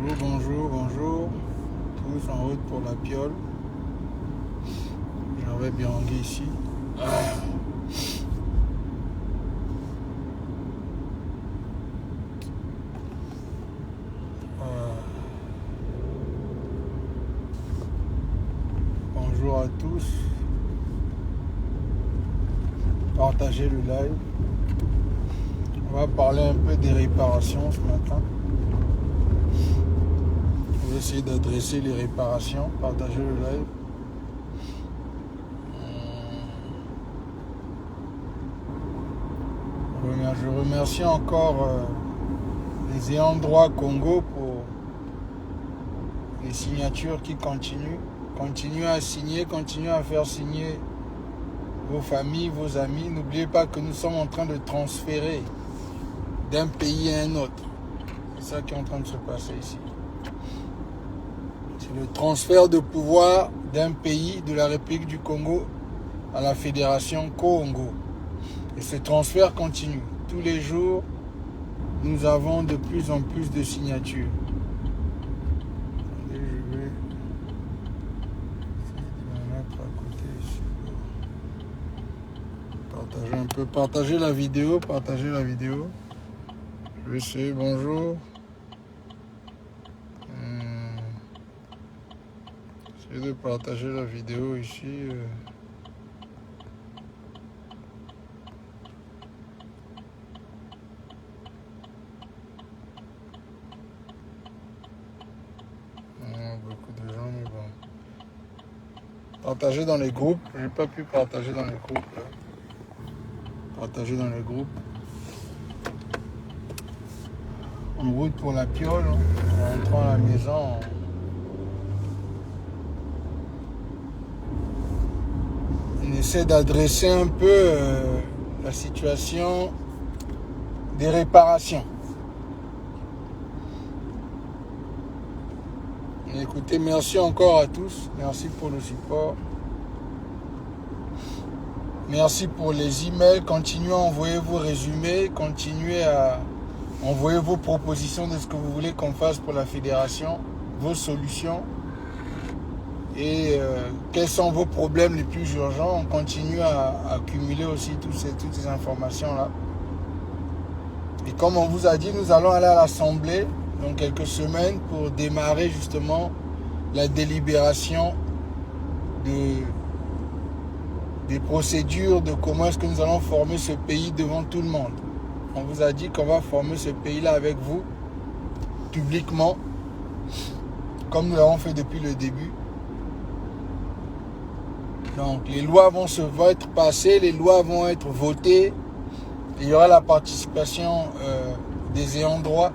Bonjour. Tous en route pour la Piole. J'avais Bianchi ici. Bonjour à tous. Partagez le live. On va parler un peu des réparations ce matin. On va essayer d'adresser les réparations. Partagez le live. Je remercie encore les ayants droit Congo pour les signatures qui continuent. Continuez à signer, continuez à faire signer vos familles, vos amis. N'oubliez pas que nous sommes en train de transférer d'un pays à un autre. C'est ça qui est en train de se passer ici. C'est le transfert de pouvoir d'un pays, de la République du Congo, à la Fédération Congo. Et ce transfert continue. Tous les jours, nous avons de plus en plus de signatures. Attendez, je vais me mettre à côté ici. Partager un peu. Partagez la vidéo. Je vais essayer. Bonjour. Essayez de partager la vidéo ici. Beaucoup de gens, mais bon. Partagez dans les groupes. J'ai pas pu partager dans les groupes. Là. Partagez dans les groupes. En route pour la Piole. En rentrant à la maison. On essaie d'adresser un peu la situation des réparations. Écoutez, merci encore à tous. Merci pour le support. Merci pour les emails. Continuez à envoyer vos résumés. Continuez à envoyer vos propositions de ce que vous voulez qu'on fasse pour la fédération. Vos solutions. Et quels sont vos problèmes les plus urgents. On continue à accumuler aussi toutes ces informations-là. Et comme on vous a dit, nous allons aller à l'Assemblée dans quelques semaines pour démarrer justement la délibération des procédures de comment est-ce que nous allons former ce pays devant tout le monde. On vous a dit qu'on va former ce pays-là avec vous, publiquement, comme nous l'avons fait depuis le début. Donc les lois vont être passées, les lois vont être votées, il y aura la participation des ayants droit.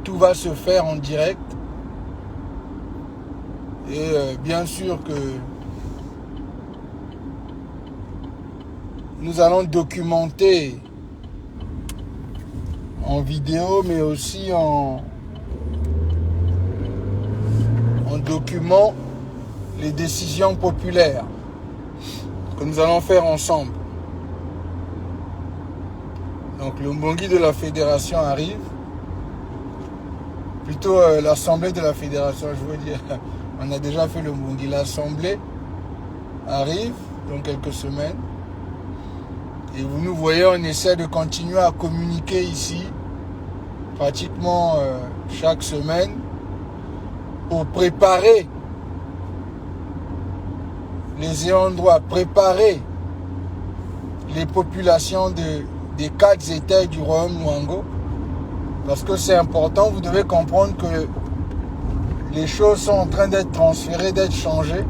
Tout va se faire en direct. Et bien sûr que nous allons documenter en vidéo, mais aussi en document les décisions populaires que nous allons faire ensemble. Donc le Mbongi de la fédération arrive. Plutôt l'assemblée de la fédération, je veux dire. On a déjà fait le Mbongi. L'assemblée arrive dans quelques semaines. Et vous nous voyez, on essaie de continuer à communiquer ici, pratiquement chaque semaine, pour préparer les ayants droit, préparer les populations des 4 États du royaume Mwango. Parce que c'est important, vous devez comprendre que les choses sont en train d'être transférées, d'être changées.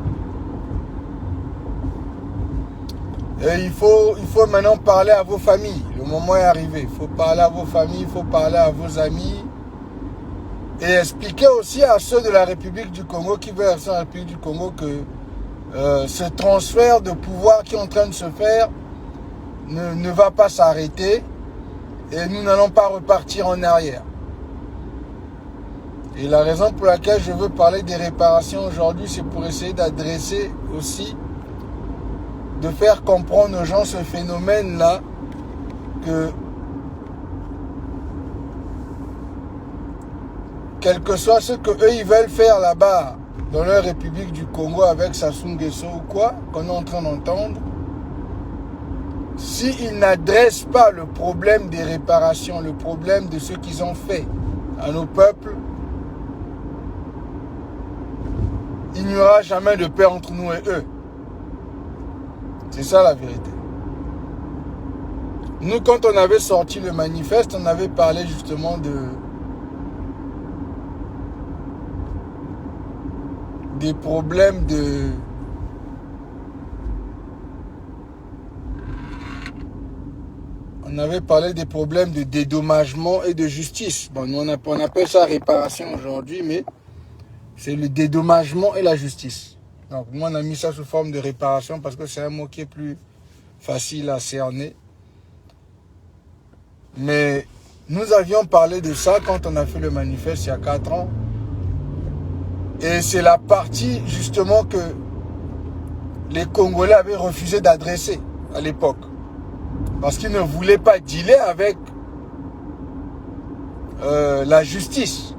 Et il faut maintenant parler à vos familles. Le moment est arrivé. Il faut parler à vos familles, il faut parler à vos amis. Et expliquer aussi à ceux de la République du Congo qui veulent rester la République du Congo que ce transfert de pouvoir qui est en train de se faire ne va pas s'arrêter. Et nous n'allons pas repartir en arrière. Et la raison pour laquelle je veux parler des réparations aujourd'hui, c'est pour essayer d'adresser aussi, de faire comprendre aux gens ce phénomène-là, que quel que soit ce qu'eux ils veulent faire là-bas, dans leur République du Congo avec Sassou Nguesso ou quoi, qu'on est en train d'entendre, s'ils n'adressent pas le problème des réparations, le problème de ce qu'ils ont fait à nos peuples, il n'y aura jamais de paix entre nous et eux. C'est ça la vérité. Nous, quand on avait sorti le manifeste, on avait parlé justement des problèmes de... On avait parlé des problèmes de dédommagement et de justice. Bon, nous, on appelle ça réparation aujourd'hui, mais c'est le dédommagement et la justice. Donc, moi, on a mis ça sous forme de réparation parce que c'est un mot qui est plus facile à cerner. Mais nous avions parlé de ça quand on a fait le manifeste il y a 4 ans. Et c'est la partie, justement, que les Congolais avaient refusé d'adresser à l'époque. Parce qu'ils ne voulaient pas dealer avec la justice.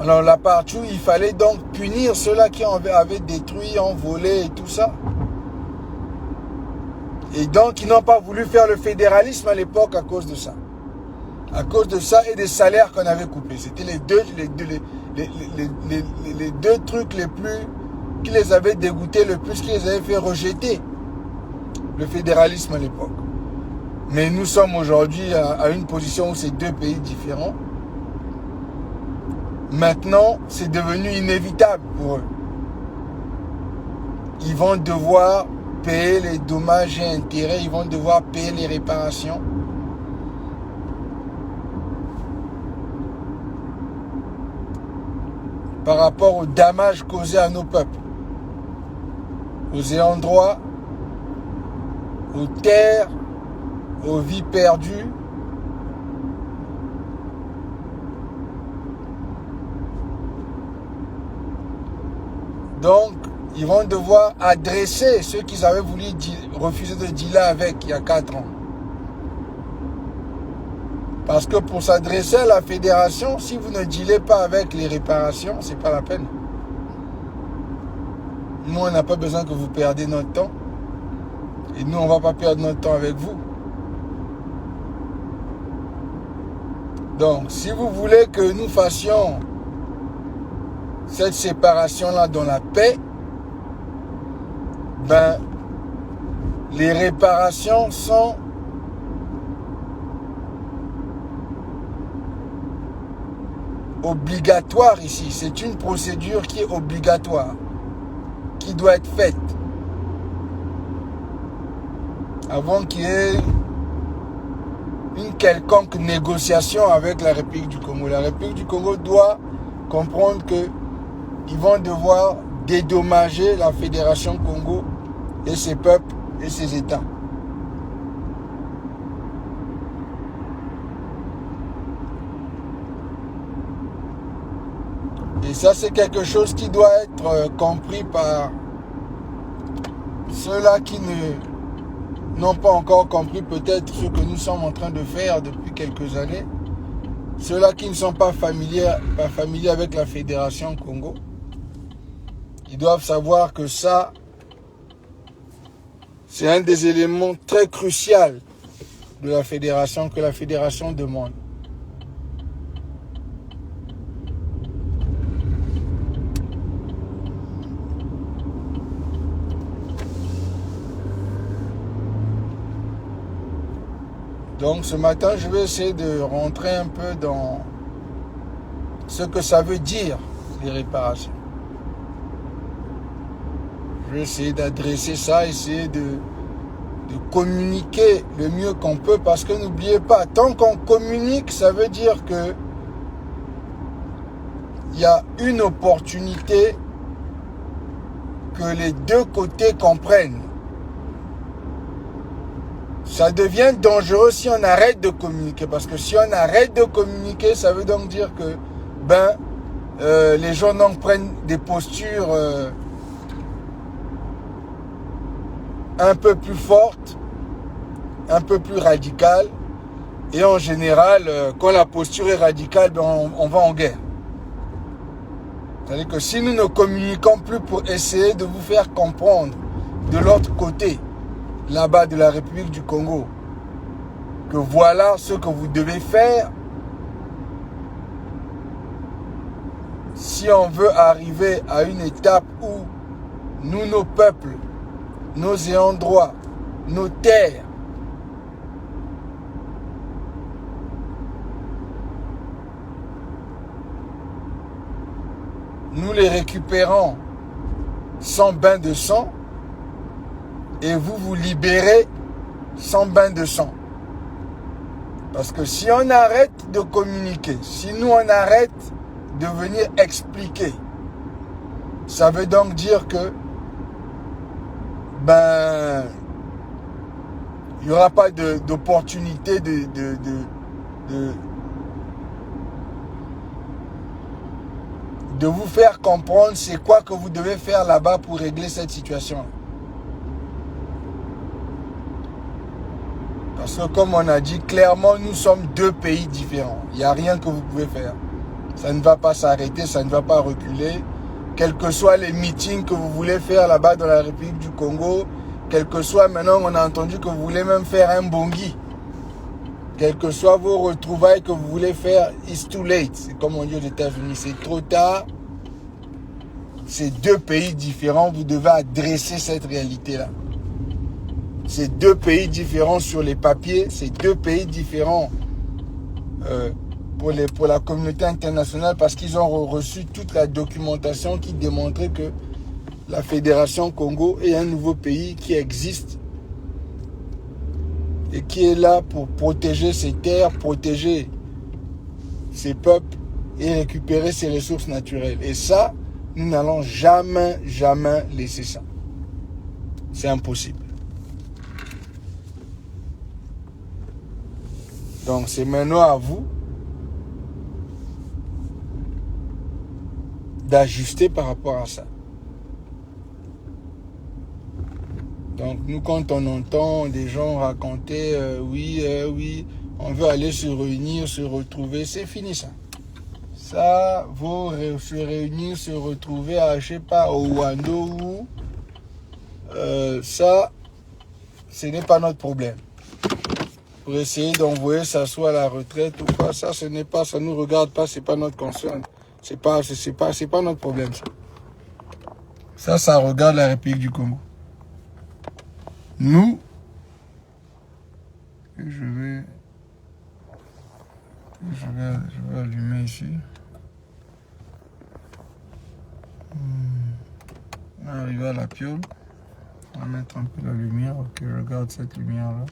Alors la partie où il fallait donc punir ceux-là qui avaient détruit, envolé et tout ça. Et donc ils n'ont pas voulu faire le fédéralisme à l'époque à cause de ça. À cause de ça et des salaires qu'on avait coupés. C'était les deux trucs les plus qui les avaient dégoûtés le plus, qui les avaient fait rejeter le fédéralisme à l'époque. Mais nous sommes aujourd'hui à une position où c'est 2 pays différents. Maintenant, c'est devenu inévitable pour eux. Ils vont devoir payer les dommages et intérêts, ils vont devoir payer les réparations. Par rapport aux dommages causés à nos peuples, aux ayants droit, aux terres, aux vies perdues. Donc, ils vont devoir adresser ceux qu'ils avaient voulu refuser de dealer avec il y a 4 ans. Parce que pour s'adresser à la fédération, si vous ne dealez pas avec les réparations, c'est pas la peine. Nous, on n'a pas besoin que vous perdiez notre temps. Et nous, on ne va pas perdre notre temps avec vous. Donc, si vous voulez que nous fassions cette séparation-là dans la paix, ben, les réparations sont obligatoires ici. C'est une procédure qui est obligatoire, qui doit être faite avant qu'il y ait une quelconque négociation avec la République du Congo. La République du Congo doit comprendre qu'ils vont devoir dédommager la Fédération Congo et ses peuples et ses États. Et ça, c'est quelque chose qui doit être compris par ceux-là qui n'ont pas encore compris peut-être ce que nous sommes en train de faire depuis quelques années. Ceux-là qui ne sont pas familiers avec la Fédération Congo, ils doivent savoir que ça, c'est un des éléments très cruciaux de la Fédération, que la Fédération demande. Donc ce matin, je vais essayer de rentrer un peu dans ce que ça veut dire, les réparations. Je vais essayer d'adresser ça, essayer de communiquer le mieux qu'on peut, parce que n'oubliez pas, tant qu'on communique, ça veut dire que il y a une opportunité que les deux côtés comprennent. Ça devient dangereux si on arrête de communiquer. Parce que si on arrête de communiquer, ça veut donc dire que les gens donc prennent des postures un peu plus fortes, un peu plus radicales. Et en général, quand la posture est radicale, ben on va en guerre. C'est-à-dire que si nous ne communiquons plus pour essayer de vous faire comprendre de l'autre côté, là-bas de la République du Congo, que voilà ce que vous devez faire, si on veut arriver à une étape où nous, nos peuples, nos ayants droit, nos terres, nous les récupérons sans bain de sang et vous vous libérez sans bain de sang. Parce que si on arrête de communiquer, si nous on arrête de venir expliquer, ça veut donc dire que il n'y aura pas d'opportunité de vous faire comprendre c'est quoi que vous devez faire là-bas pour régler cette situation. Parce que comme on a dit, clairement, nous sommes deux pays différents. Il n'y a rien que vous pouvez faire. Ça ne va pas s'arrêter, ça ne va pas reculer. Quels que soient les meetings que vous voulez faire là-bas dans la République du Congo, quel que soit, maintenant on a entendu que vous voulez même faire un Bongi. Quelles que soient vos retrouvailles que vous voulez faire, it's too late. C'est comme on dit aux États-Unis, c'est trop tard. C'est deux pays différents, vous devez adresser cette réalité-là. C'est deux pays différents sur les papiers, c'est deux pays différents pour la communauté internationale parce qu'ils ont reçu toute la documentation qui démontrait que la Fédération Congo est un nouveau pays qui existe et qui est là pour protéger ses terres, protéger ses peuples et récupérer ses ressources naturelles. Et ça, nous n'allons jamais, jamais laisser ça. C'est impossible. Donc c'est maintenant à vous d'ajuster par rapport à ça. Donc nous, quand on entend des gens raconter oui, on veut aller se réunir, se retrouver, c'est fini ça. Ça vaut se réunir, se retrouver à, je sais pas, au Wando ou ça, ce n'est pas notre problème. Pour essayer d'envoyer ça soit à la retraite ou pas, ça ce n'est pas, ça nous regarde pas, c'est pas notre concern. C'est pas notre problème ça. Ça regarde la République du Congo. Nous, je vais allumer ici. On va arriver à la piole. On va mettre un peu la lumière. Ok, regarde cette lumière là.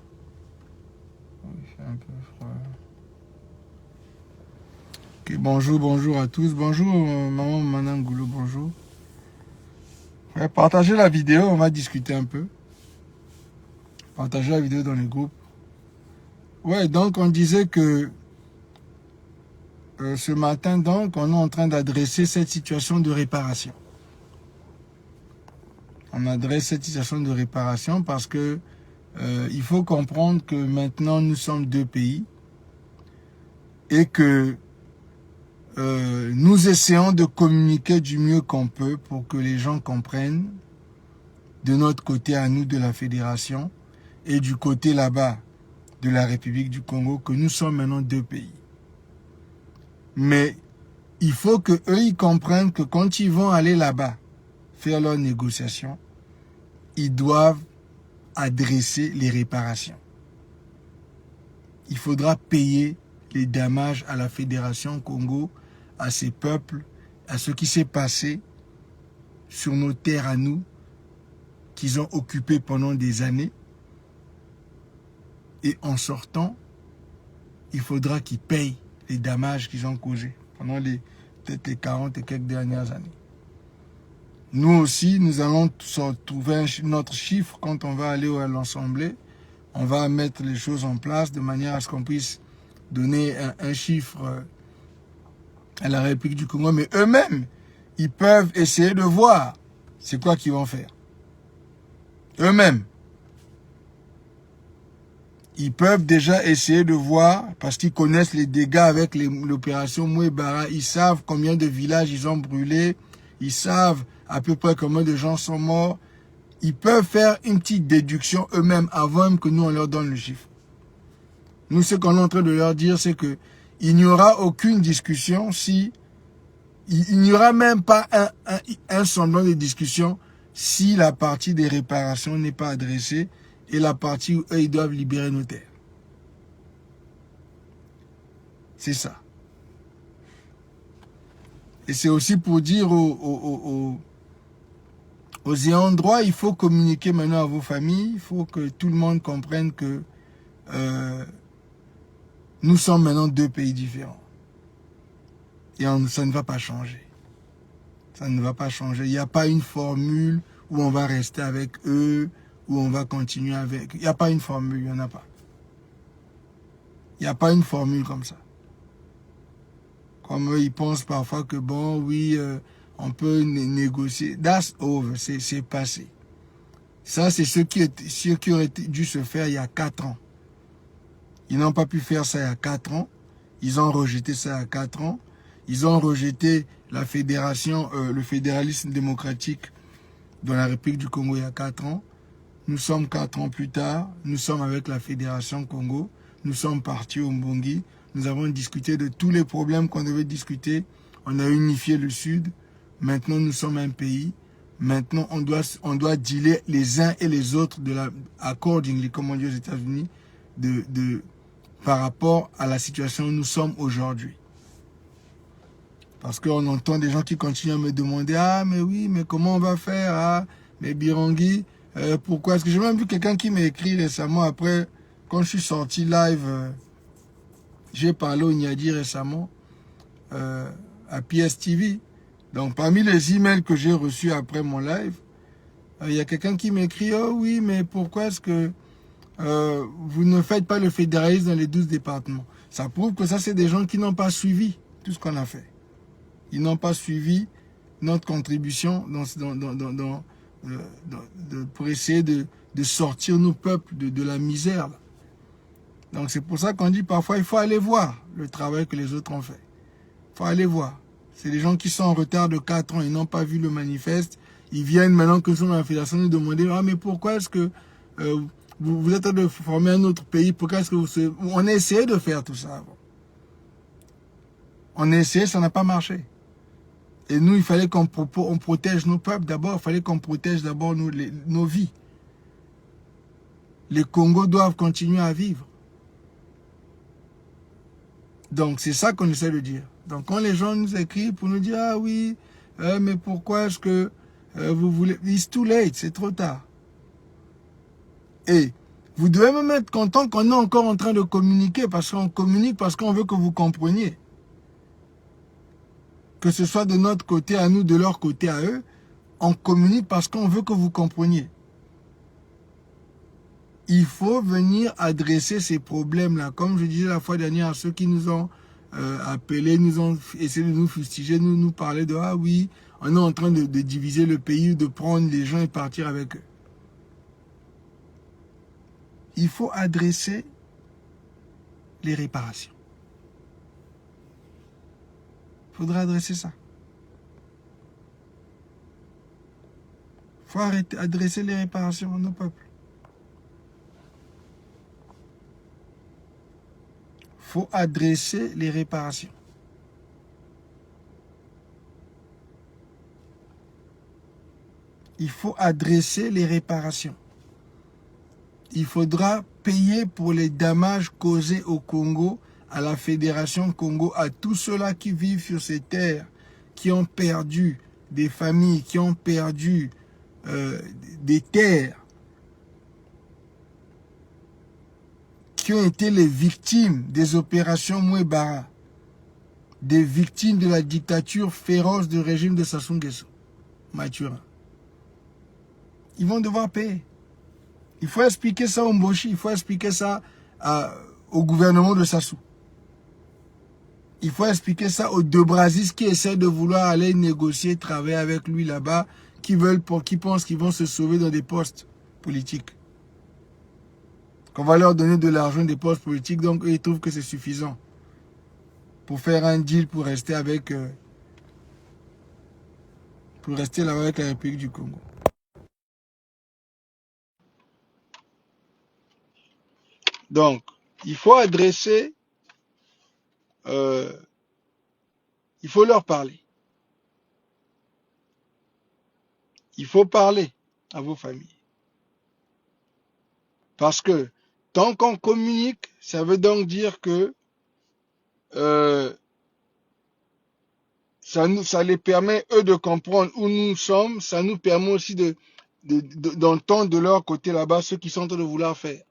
Il fait un peu froid. Ok, bonjour à tous. Bonjour maman Manangoulou, bonjour. Ouais, partagez la vidéo, on va discuter un peu. Partagez la vidéo dans les groupes. Ouais, donc on disait que ce matin, donc, on est en train d'adresser cette situation de réparation. On adresse cette situation de réparation parce que il faut comprendre que maintenant nous sommes deux pays et que nous essayons de communiquer du mieux qu'on peut pour que les gens comprennent de notre côté à nous de la fédération et du côté là-bas de la République du Congo que nous sommes maintenant deux pays. Mais il faut que eux ils comprennent que quand ils vont aller là-bas faire leurs négociations, ils doivent adresser les réparations. Il faudra payer les dommages à la Fédération Congo, à ses peuples, à ce qui s'est passé sur nos terres à nous, qu'ils ont occupées pendant des années. Et en sortant, il faudra qu'ils payent les dommages qu'ils ont causés pendant peut-être les 40 et quelques dernières années. Nous aussi, nous allons trouver notre chiffre quand on va aller à l'Assemblée. On va mettre les choses en place de manière à ce qu'on puisse donner un chiffre à la République du Congo. Mais eux-mêmes, ils peuvent essayer de voir c'est quoi qu'ils vont faire. Eux-mêmes. Ils peuvent déjà essayer de voir, parce qu'ils connaissent les dégâts avec l'opération Mouebara. Ils savent combien de villages ils ont brûlés. Ils savent à peu près combien de gens sont morts. Ils peuvent faire une petite déduction eux-mêmes avant même que nous, on leur donne le chiffre. Nous, ce qu'on est en train de leur dire, c'est que il n'y aura aucune discussion si... Il n'y aura même pas un semblant de discussion si la partie des réparations n'est pas adressée et la partie où eux, ils doivent libérer nos terres. C'est ça. Et c'est aussi pour dire aux ayants droit, il faut communiquer maintenant à vos familles, il faut que tout le monde comprenne que nous sommes maintenant deux pays différents. Et ça ne va pas changer. Ça ne va pas changer. Il n'y a pas une formule où on va rester avec eux, où on va continuer avec... Il n'y a pas une formule, il n'y en a pas. Il n'y a pas une formule comme ça. Comme eux, ils pensent parfois que bon, oui, on peut négocier. That's over, c'est passé. Ça, c'est ce qui aurait dû se faire il y a 4 ans. Ils n'ont pas pu faire ça il y a 4 ans. Ils ont rejeté ça il y a 4 ans. Ils ont rejeté la fédération, le fédéralisme démocratique dans la République du Congo il y a 4 ans. Nous sommes 4 ans plus tard. Nous sommes avec la Fédération Congo. Nous sommes partis au Mbongi. Nous avons discuté de tous les problèmes qu'on devait discuter. On a unifié le Sud. Maintenant, nous sommes un pays. Maintenant, on doit dealer les uns et les autres accordingly, comme on dit aux États-Unis, par rapport à la situation où nous sommes aujourd'hui. Parce qu'on entend des gens qui continuent à me demander « Ah, mais oui, mais comment on va faire? Ah, mais Birangui, pourquoi ?» Parce que j'ai même vu quelqu'un qui m'a écrit récemment après, quand je suis sorti live, j'ai parlé au Niadi récemment, à PSTV. Donc, parmi les emails que j'ai reçus après mon live, il y a quelqu'un qui m'écrit « Oh oui, mais pourquoi est-ce que vous ne faites pas le fédéralisme dans les 12 départements ?» Ça prouve que ça, c'est des gens qui n'ont pas suivi tout ce qu'on a fait. Ils n'ont pas suivi notre contribution pour essayer de sortir nos peuples de la misère. Donc c'est pour ça qu'on dit parfois il faut aller voir le travail que les autres ont fait. Il faut aller voir. C'est des gens qui sont en retard de 4 ans, ils n'ont pas vu le manifeste. Ils viennent maintenant que nous sommes dans la fédération nous demander « Ah mais pourquoi est-ce que vous êtes en train de former un autre pays? Pourquoi est-ce que On a essayé de faire tout ça avant. On a essayé, ça n'a pas marché. Et nous, il fallait qu'on protège nos peuples d'abord. Il fallait qu'on protège d'abord nos vies. Les Congos doivent continuer à vivre. Donc, c'est ça qu'on essaie de dire. Donc, quand les gens nous écrivent pour nous dire « Ah oui, mais pourquoi est-ce que vous voulez... » It's too late, c'est trop tard. Et vous devez même être content qu'on est encore en train de communiquer, parce qu'on communique, parce qu'on veut que vous compreniez. Que ce soit de notre côté à nous, de leur côté à eux, on communique parce qu'on veut que vous compreniez. Il faut venir adresser ces problèmes-là. Comme je disais la fois dernière à ceux qui nous ont appelés, nous ont essayé de nous fustiger, nous parler de « Ah oui, on est en train de diviser le pays, de prendre les gens et partir avec eux. » Il faut adresser les réparations. Il faudra adresser ça. Il faut adresser les réparations à nos peuples. Il faut adresser les réparations. Il faut adresser les réparations. Il faudra payer pour les dommages causés au Congo, à la Fédération Congo, à tous ceux-là qui vivent sur ces terres, qui ont perdu des familles, qui ont perdu des terres, qui ont été les victimes des opérations Mouebara, des victimes de la dictature féroce du régime de Sassou Nguesso, Mathurin. Ils vont devoir payer. Il faut expliquer ça au Mboshi, il faut expliquer ça au gouvernement de Sassou. Il faut expliquer ça aux deux Brasis qui essaient de vouloir aller négocier, travailler avec lui là-bas, qui pensent qu'ils vont se sauver dans des postes politiques. qu'on va leur donner de l'argent des postes politiques, donc eux, ils trouvent que c'est suffisant pour faire un deal pour rester avec, pour rester là avec la République du Congo. Donc, il faut adresser, il faut leur parler. Il faut parler à vos familles. Parce que tant qu'on communique, ça veut donc dire que ça les permet, eux, de comprendre où nous sommes. Ça nous permet aussi d'entendre de leur côté là-bas ce qu'ils sont en train de vouloir faire.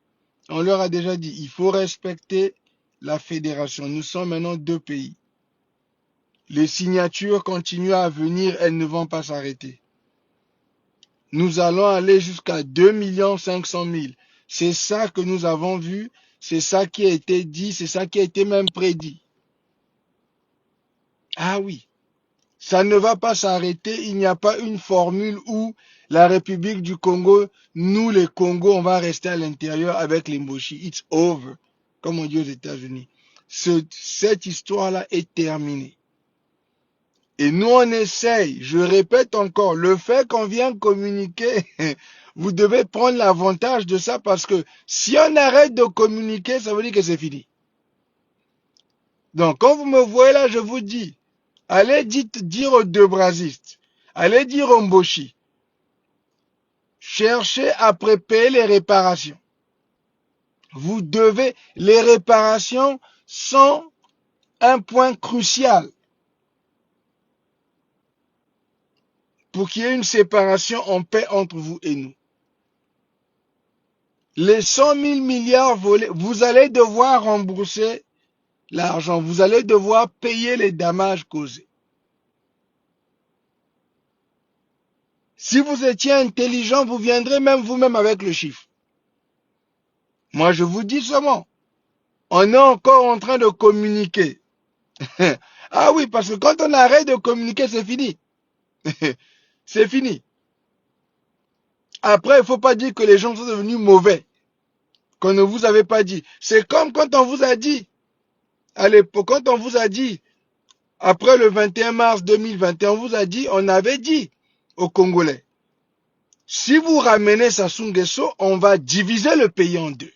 On leur a déjà dit, il faut respecter la fédération. Nous sommes maintenant 2 pays. Les signatures continuent à venir, elles ne vont pas s'arrêter. Nous allons aller jusqu'à 2 500 000. C'est ça que nous avons vu, c'est ça qui a été dit, c'est ça qui a été même prédit. Ah oui, ça ne va pas s'arrêter, il n'y a pas une formule où la République du Congo, nous les Congos, on va rester à l'intérieur avec les Mboshi. It's over, comme on dit aux États-Unis. Cette histoire-là est terminée. Et nous, on essaye, je répète encore, le fait qu'on vient communiquer, vous devez prendre l'avantage de ça parce que si on arrête de communiquer, ça veut dire que c'est fini. Donc, quand vous me voyez là, je vous dis, allez dire aux deux brasistes, allez dire aux Mboshi, cherchez à préparer les réparations. Vous devez, les réparations sont un point crucial pour qu'il y ait une séparation en paix entre vous et nous. Les 100 000 milliards volés, vous allez devoir rembourser l'argent. Vous allez devoir payer les dommages causés. Si vous étiez intelligent, vous viendrez même vous-même avec le chiffre. Moi, je vous dis seulement, on est encore en train de communiquer. Ah oui, parce que quand on arrête de communiquer, c'est fini. C'est fini. Après, il ne faut pas dire que les gens sont devenus mauvais, qu'on ne vous avait pas dit. C'est comme quand on vous a dit, à l'époque, quand on vous a dit, après le 21 mars 2021, on vous a dit, on avait dit aux Congolais, si vous ramenez Sassou Nguesso, on va diviser le pays en 2.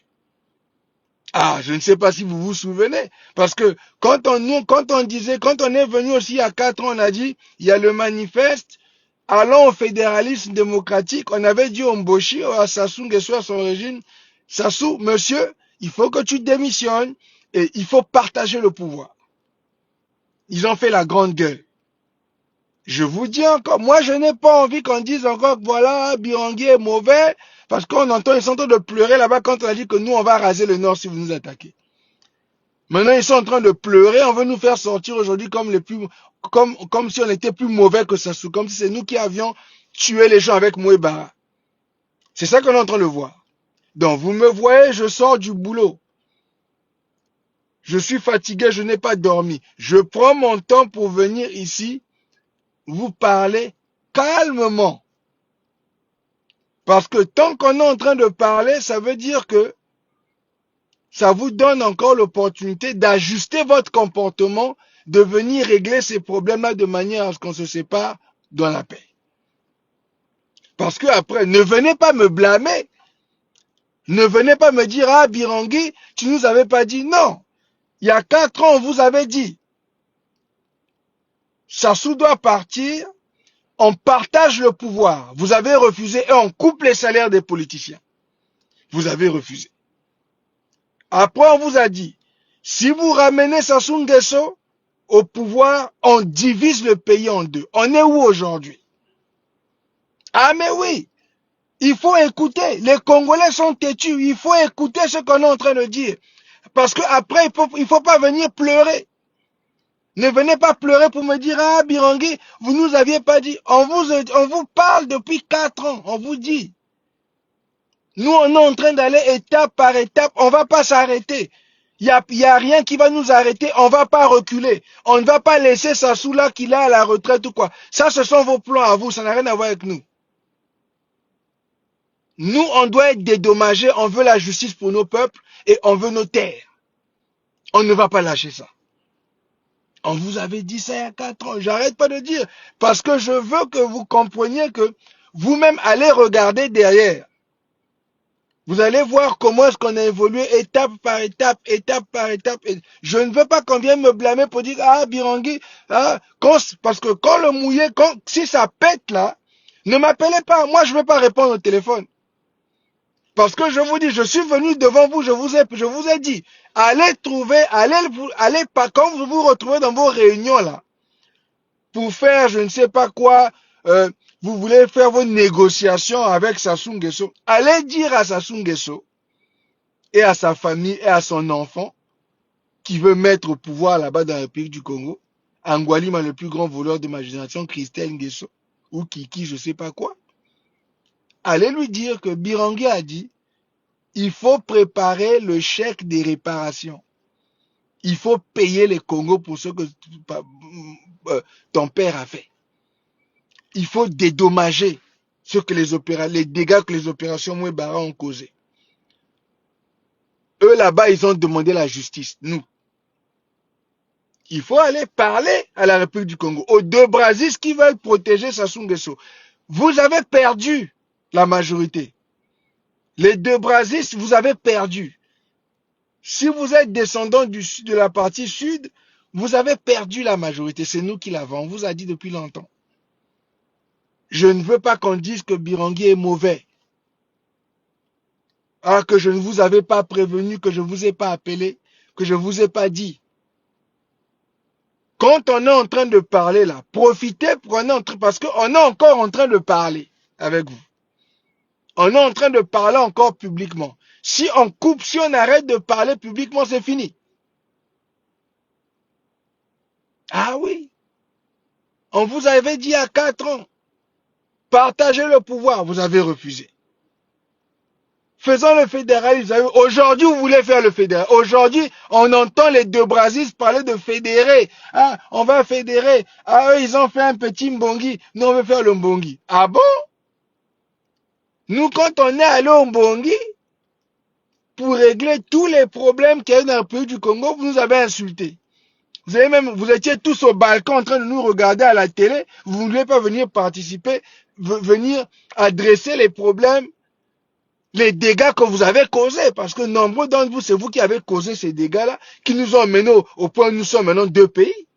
Ah, je ne sais pas si vous vous souvenez, parce que quand on est venu aussi il y a 4 ans, on a dit, il y a le manifeste, allons au fédéralisme démocratique, on avait dit au Mboshi, à Sassou Nguesso, à son régime, Sassou, monsieur, il faut que tu démissionnes et il faut partager le pouvoir. Ils ont fait la grande gueule. Je vous dis encore, moi je n'ai pas envie qu'on dise encore que voilà, Birangui est mauvais, parce qu'on entend, ils sont en train de pleurer là-bas quand on a dit que nous on va raser le nord si vous nous attaquez. Maintenant ils sont en train de pleurer, on veut nous faire sortir aujourd'hui comme si on était plus mauvais que Sassou, comme si c'est nous qui avions tué les gens avec Mouébara. C'est ça qu'on est en train de voir. Donc vous me voyez, je sors du boulot. Je suis fatigué, je n'ai pas dormi. Je prends mon temps pour venir ici vous parler calmement. Parce que tant qu'on est en train de parler, ça veut dire que ça vous donne encore l'opportunité d'ajuster votre comportement, de venir régler ces problèmes-là de manière à ce qu'on se sépare dans la paix. Parce que après, ne venez pas me blâmer. Ne venez pas me dire, ah Birangui, tu nous avais pas dit. Non. Il y a 4 ans, on vous avait dit. Sassou doit partir. On partage le pouvoir. Vous avez refusé et on coupe les salaires des politiciens. Vous avez refusé. Après, on vous a dit, si vous ramenez Sassou Nguesso au pouvoir, on divise le pays en 2. On est où aujourd'hui? Ah mais oui, il faut écouter. Les Congolais sont têtus. Il faut écouter ce qu'on est en train de dire. Parce qu'après, il faut pas venir pleurer. Ne venez pas pleurer pour me dire, ah Birangui, vous nous aviez pas dit. On vous parle depuis 4 ans. On vous dit. Nous, on est en train d'aller étape par étape. On va pas s'arrêter. Il y a rien qui va nous arrêter. On va pas reculer. On ne va pas laisser Sassou là qu'il a à la retraite ou quoi. Ça, ce sont vos plans à vous. Ça n'a rien à voir avec nous. Nous, on doit être dédommagés, on veut la justice pour nos peuples et on veut nos terres. On ne va pas lâcher ça. On vous avait dit ça il y a 4 ans. J'arrête pas de dire. Parce que je veux que vous compreniez que vous-même allez regarder derrière. Vous allez voir comment est-ce qu'on a évolué étape par étape, étape par étape. Je ne veux pas qu'on vienne me blâmer pour dire, ah, Birangui, ah, parce que quand le mouillé, si ça pète là, ne m'appelez pas. Moi, je ne vais pas répondre au téléphone. Parce que je vous dis, je suis venu devant vous, je vous ai dit, allez trouver, allez pas, quand vous vous retrouvez dans vos réunions là, pour faire je ne sais pas quoi, vous voulez faire vos négociations avec Sassou Nguesso, allez dire à Sassou Nguesso et à sa famille et à son enfant qui veut mettre au pouvoir là-bas dans la République du Congo, Angwalima, le plus grand voleur de ma génération, Christelle Nguesso, ou Kiki, je ne sais pas quoi, allez lui dire que Birangui a dit, il faut préparer le chèque des réparations. Il faut payer les Congos pour ce que ton père a fait. Il faut dédommager les dégâts que les opérations Mouébara ont causés. Eux là-bas, ils ont demandé la justice. Nous. Il faut aller parler à la République du Congo, aux deux Brazils qui veulent protéger Sassou Nguesso. Vous avez perdu la majorité. Les deux Brazils, vous avez perdu. Si vous êtes descendant de la partie sud, vous avez perdu la majorité. C'est nous qui l'avons. On vous a dit depuis longtemps. Je ne veux pas qu'on dise que Birangui est mauvais. Ah, que je ne vous avais pas prévenu, que je ne vous ai pas appelé, que je ne vous ai pas dit. Quand on est en train de parler là, profitez parce qu'on est encore en train de parler avec vous. On est en train de parler encore publiquement. Si on coupe, si on arrête de parler publiquement, c'est fini. Ah oui. On vous avait dit il y a 4 ans, partagez le pouvoir, vous avez refusé. Faisons le fédéralisme. Aujourd'hui, vous voulez faire le fédéralisme. Aujourd'hui, on entend les deux Brazils parler de fédérer. Ah, on va fédérer. Ah, eux, ils ont fait un petit mbongi. Nous, on veut faire le mbongi. Ah bon? Nous, quand on est allé au mbongi, pour régler tous les problèmes qu'il y a dans le pays du Congo, vous nous avez insultés. Vous étiez tous au balcon en train de nous regarder à la télé. Vous ne voulez pas venir participer, venir adresser les problèmes, les dégâts que vous avez causés. Parce que nombreux d'entre vous, c'est vous qui avez causé ces dégâts-là, qui nous ont menés au point où nous sommes maintenant 2 pays.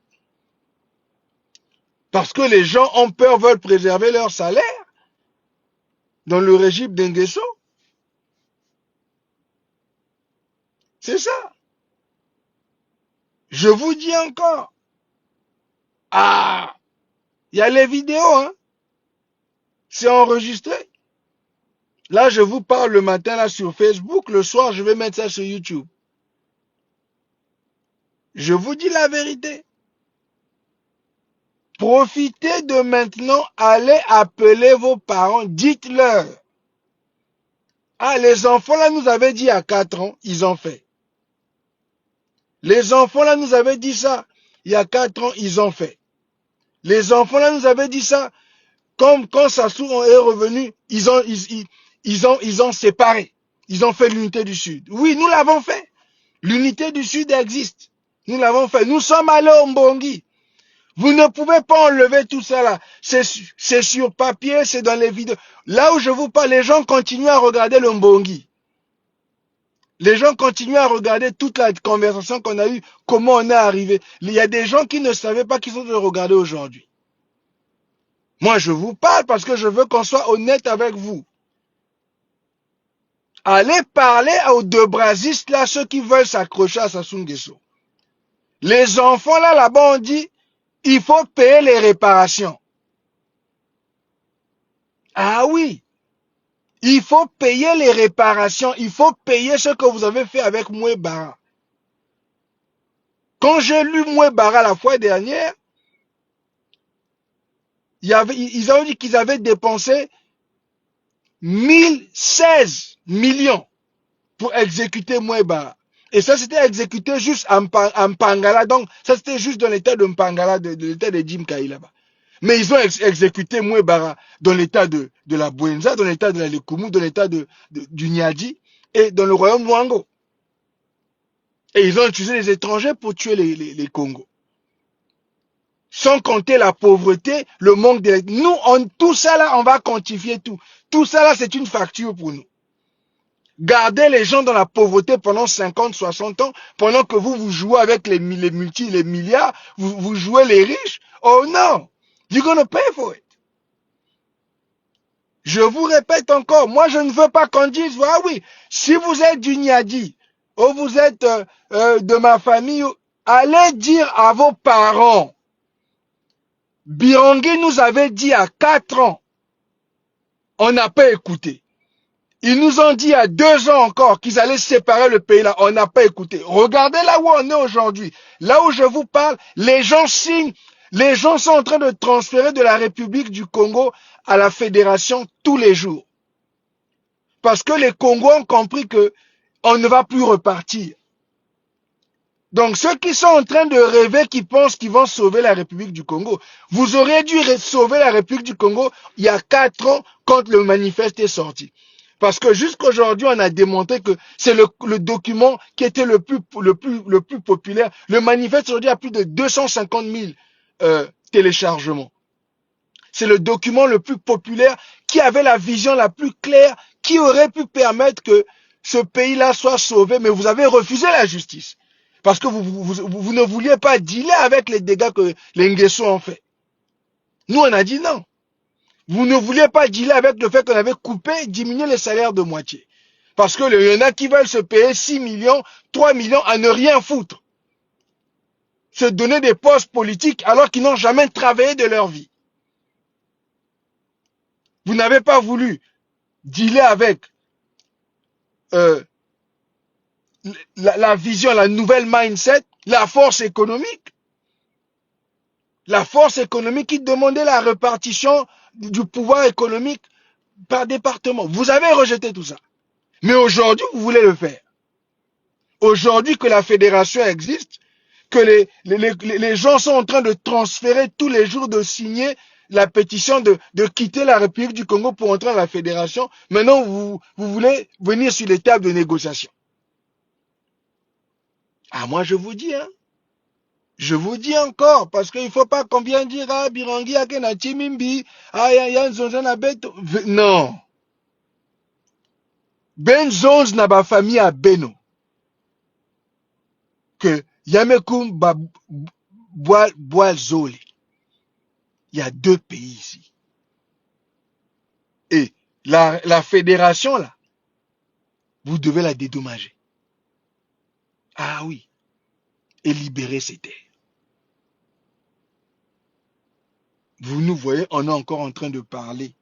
Parce que les gens ont peur, veulent préserver leur salaire dans le régime d'Nguesso. C'est ça. Je vous dis encore. Ah, il y a les vidéos, hein. C'est enregistré. Là, je vous parle le matin là sur Facebook. Le soir, je vais mettre ça sur YouTube. Je vous dis la vérité. Profitez de maintenant. Allez appeler vos parents. Dites-leur. Ah, les enfants là nous avaient dit à 4 ans. Ils ont fait. Les enfants là nous avaient dit ça. Il y a 4 ans. Ils ont fait. Les enfants là nous avaient dit ça. Comme quand Sassou est revenu. Ils ont séparé. Ils ont fait l'unité du Sud. Oui, nous l'avons fait. L'unité du Sud existe. Nous l'avons fait. Nous sommes allés au Mbongi. Vous ne pouvez pas enlever tout ça là. C'est sur papier, c'est dans les vidéos. Là où je vous parle, les gens continuent à regarder le Mbongi. Les gens continuent à regarder toute la conversation qu'on a eue, comment on est arrivé. Il y a des gens qui ne savaient pas qu'ils sont de regarder aujourd'hui. Moi, je vous parle parce que je veux qu'on soit honnête avec vous. Allez parler aux deux Brazistes là, ceux qui veulent s'accrocher à Sassou Nguesso. Les enfants là-bas, on dit, il faut payer les réparations. Ah oui, il faut payer les réparations. Il faut payer ce que vous avez fait avec Mouébara. Quand j'ai lu Mouébara la fois dernière, ils ont dit qu'ils avaient dépensé 1016 millions pour exécuter Mouébara. Et ça, c'était exécuté juste en Mpangala. Donc, ça, c'était juste dans l'état de Mpangala, de l'état de Jim Kayi là-bas. Mais ils ont exécuté Mouebara dans l'état de la Bouenza, dans l'état de la Lekumu, dans l'état du Niadi et dans le royaume Mwango. Et ils ont utilisé les étrangers pour tuer les Congos. Sans compter la pauvreté, le manque d'électricité. Nous, tout ça là, on va quantifier tout. Tout ça là, c'est une facture pour nous. Gardez les gens dans la pauvreté pendant 50, 60 ans, pendant que vous jouez avec les milliards, vous jouez les riches. Oh non! You're gonna pay for it. Je vous répète encore, moi je ne veux pas qu'on dise, ah oui, si vous êtes du Niadi, ou vous êtes de ma famille, allez dire à vos parents, Birangui nous avait dit à 4 ans, on n'a pas écouté. Ils nous ont dit à 2 ans encore qu'ils allaient séparer le pays là, on n'a pas écouté. Regardez là où on est aujourd'hui. Là où je vous parle, les gens signent, les gens sont en train de transférer de la République du Congo à la Fédération tous les jours. Parce que les Congos ont compris que on ne va plus repartir. Donc ceux qui sont en train de rêver, qui pensent qu'ils vont sauver la République du Congo, vous auriez dû sauver la République du Congo il y a 4 ans quand le manifeste est sorti. Parce que jusqu'à aujourd'hui, on a démontré que c'est le document qui était le plus populaire. Le manifeste aujourd'hui a plus de 250 000 téléchargements. C'est le document le plus populaire qui avait la vision la plus claire, qui aurait pu permettre que ce pays-là soit sauvé. Mais vous avez refusé la justice. Parce que vous ne vouliez pas dealer avec les dégâts que les Nguesso ont fait. Nous, on a dit non. Vous ne vouliez pas dealer avec le fait qu'on avait coupé, diminué les salaires de moitié. Parce que il y en a qui veulent se payer 6 millions, 3 millions à ne rien foutre. Se donner des postes politiques alors qu'ils n'ont jamais travaillé de leur vie. Vous n'avez pas voulu dealer avec la vision, la nouvelle mindset, la force économique. La force économique qui demandait la répartition du pouvoir économique par département. Vous avez rejeté tout ça. Mais aujourd'hui, vous voulez le faire. Aujourd'hui que la fédération existe, que les gens sont en train de transférer tous les jours, de signer la pétition de quitter la République du Congo pour entrer à la fédération. Maintenant, vous voulez venir sur les tables de négociation. Ah, moi, je vous dis, hein. Je vous dis encore, parce qu'il ne faut pas qu'on vienne dire, ah, Birangui, Akena, Chimimbi, ah, Yanzonzana, Beto. Non. Benzonz n'a pas famille à Beno. Que Yamekoum Boazoli. Il y a 2 pays ici. Et la fédération, là, vous devez la dédommager. Ah oui. Et libérer ces terres. Vous nous voyez, on est encore en train de parler.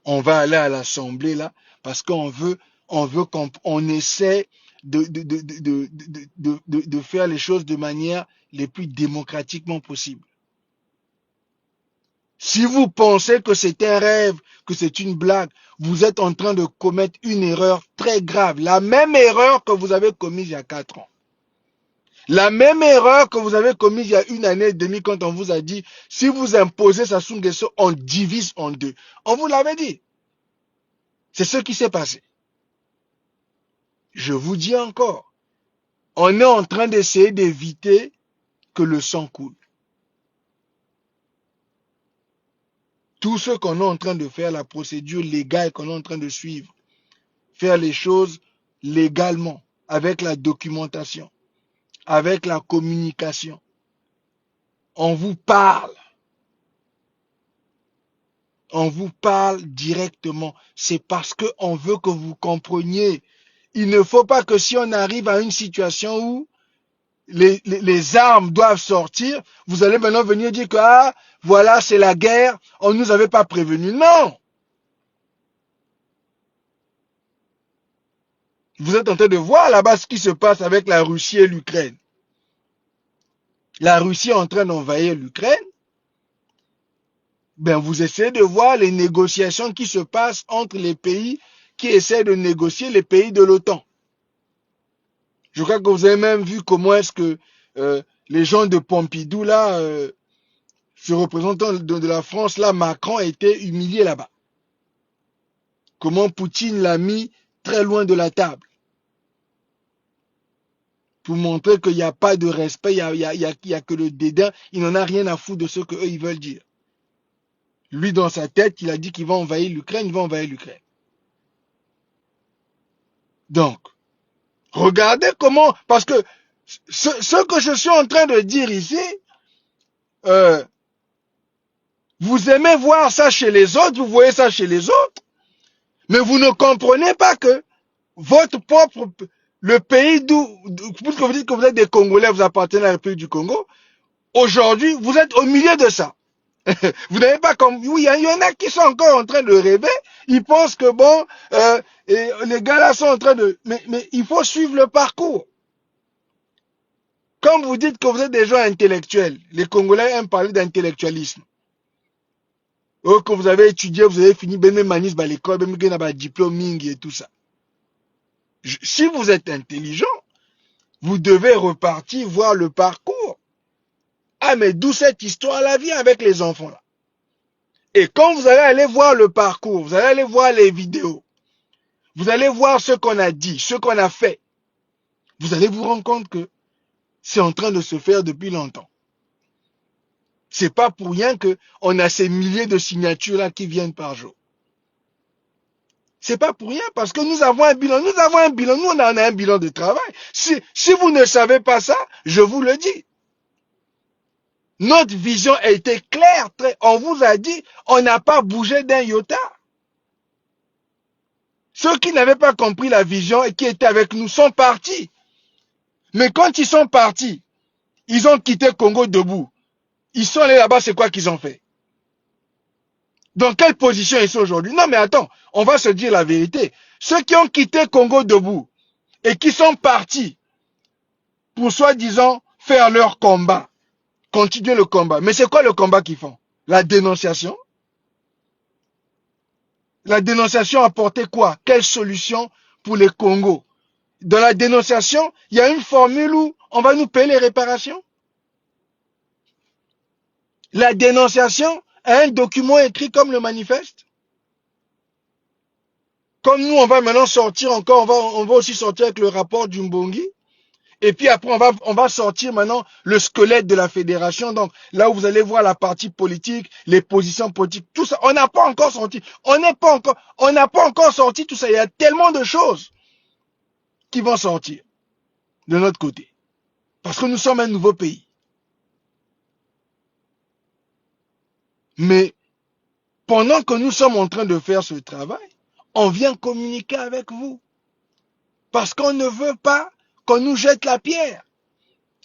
On va aller à l'Assemblée, là, parce qu'on on essaie de faire les choses de manière les plus démocratiquement possible. Si vous pensez que c'est un rêve, que c'est une blague, vous êtes en train de commettre une erreur très grave. La même erreur que vous avez commise il y a 4 ans. La même erreur que vous avez commise il y a 1 année et demie quand on vous a dit, si vous imposez Sassou Nguesso, on divise en 2. On vous l'avait dit. C'est ce qui s'est passé. Je vous dis encore, on est en train d'essayer d'éviter que le sang coule. Tout ce qu'on est en train de faire, la procédure légale qu'on est en train de suivre, faire les choses légalement, avec la documentation, avec la communication. On vous parle. On vous parle directement. C'est parce qu'on veut que vous compreniez. Il ne faut pas que si on arrive à une situation où les armes doivent sortir, vous allez maintenant venir dire que, ah, voilà, c'est la guerre, on ne nous avait pas prévenu. Non! Vous êtes en train de voir là-bas ce qui se passe avec la Russie et l'Ukraine. La Russie est en train d'envahir l'Ukraine. Ben, vous essayez de voir les négociations qui se passent entre les pays qui essaient de négocier, les pays de l'OTAN. Je crois que vous avez même vu comment est-ce que les gens de Pompidou, là, ce représentant de la France, là, Macron, a été humilié là-bas. Comment Poutine l'a mis très loin de la table. Pour montrer qu'il n'y a pas de respect, il n'y a que le dédain. Il n'en a rien à foutre de ce qu'eux, ils veulent dire. Lui, dans sa tête, il a dit qu'il va envahir l'Ukraine, il va envahir l'Ukraine. Donc, regardez comment, parce que ce que je suis en train de dire ici, vous aimez voir ça chez les autres, vous voyez ça chez les autres, mais vous ne comprenez pas que votre propre, le pays puisque vous dites que vous êtes des Congolais, vous appartenez à la République du Congo, aujourd'hui, vous êtes au milieu de ça. Vous n'avez pas comme, oui, il y en a qui sont encore en train de rêver, ils pensent que bon, et les gars là sont en train de, mais il faut suivre le parcours. Quand vous dites que vous êtes des gens intellectuels, les Congolais aiment parler d'intellectualisme. Que vous avez étudié, vous avez fini, ben manis, à l'école, ben vous avez un diplôme et tout ça. Si vous êtes intelligent, vous devez repartir voir le parcours. Ah, mais d'où cette histoire-là vient avec les enfants là. Et quand vous allez aller voir le parcours, vous allez aller voir les vidéos, vous allez voir ce qu'on a dit, ce qu'on a fait, vous allez vous rendre compte que c'est en train de se faire depuis longtemps. C'est pas pour rien qu'on a ces milliers de signatures là qui viennent par jour. C'est pas pour rien parce que nous avons un bilan, nous on a un bilan de travail. Si vous ne savez pas ça, je vous le dis. Notre vision a été claire, on vous a dit, on n'a pas bougé d'un iota. Ceux qui n'avaient pas compris la vision et qui étaient avec nous sont partis. Mais quand ils sont partis, ils ont quitté Congo debout. Ils sont allés là-bas, c'est quoi qu'ils ont fait? Dans quelle position ils sont aujourd'hui? Non mais attends, on va se dire la vérité. Ceux qui ont quitté Congo debout et qui sont partis pour soi-disant faire leur combat, continuer le combat. Mais c'est quoi le combat qu'ils font? La dénonciation? La dénonciation a apporté quoi? Quelle solution pour les Congos? Dans la dénonciation, il y a une formule où on va nous payer les réparations. La dénonciation a un document écrit comme le manifeste. Comme nous, on va maintenant sortir encore, on va aussi sortir avec le rapport du Mbongi. Et puis après, on va sortir maintenant le squelette de la fédération. Donc, là où vous allez voir la partie politique, les positions politiques, tout ça. On n'a pas encore sorti. On n'a pas encore sorti tout ça. Il y a tellement de choses qui vont sortir de notre côté. Parce que nous sommes un nouveau pays. Mais, pendant que nous sommes en train de faire ce travail, on vient communiquer avec vous. Parce qu'on ne veut pas qu'on nous jette la pierre.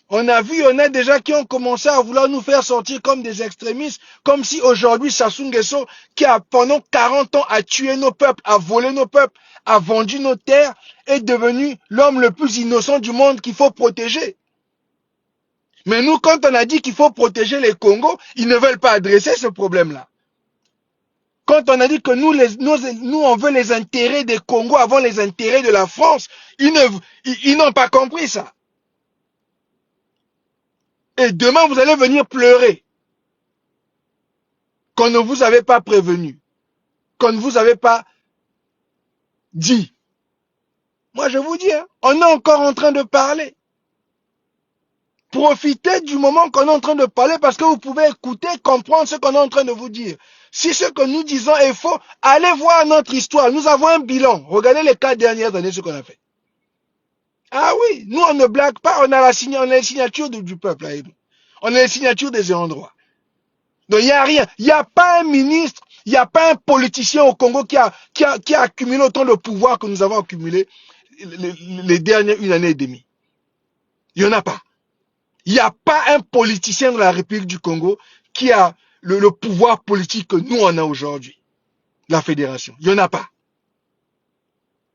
On a vu, il y en a déjà qui ont commencé à vouloir nous faire sortir comme des extrémistes, comme si aujourd'hui Sassou Nguesso, qui a pendant 40 ans a tué nos peuples, a volé nos peuples, a vendu nos terres, est devenu l'homme le plus innocent du monde qu'il faut protéger. Mais nous, quand on a dit qu'il faut protéger les Congos, ils ne veulent pas adresser ce problème-là. Quand on a dit que nous on veut les intérêts des Congos avant les intérêts de la France, ils n'ont pas compris ça. Et demain, vous allez venir pleurer qu'on ne vous avait pas prévenu, qu'on ne vous avait pas dit. Moi, je vous dis, hein, on est encore en train de parler. Profitez du moment qu'on est en train de parler parce que vous pouvez écouter, comprendre ce qu'on est en train de vous dire. Si ce que nous disons est faux, allez voir notre histoire. Nous avons un bilan. Regardez les 4 dernières années, ce qu'on a fait. Ah oui, nous, on ne blague pas. On a les signatures du peuple avec nous. On a les signatures des endroits. Donc, il n'y a rien. Il n'y a pas un ministre, il n'y a pas un politicien au Congo qui a accumulé autant de pouvoir que nous avons accumulé les dernières 1 année et demie. Il n'y en a pas. Il n'y a pas un politicien de la République du Congo qui a le pouvoir politique que nous on a aujourd'hui. La fédération. Il n'y en a pas.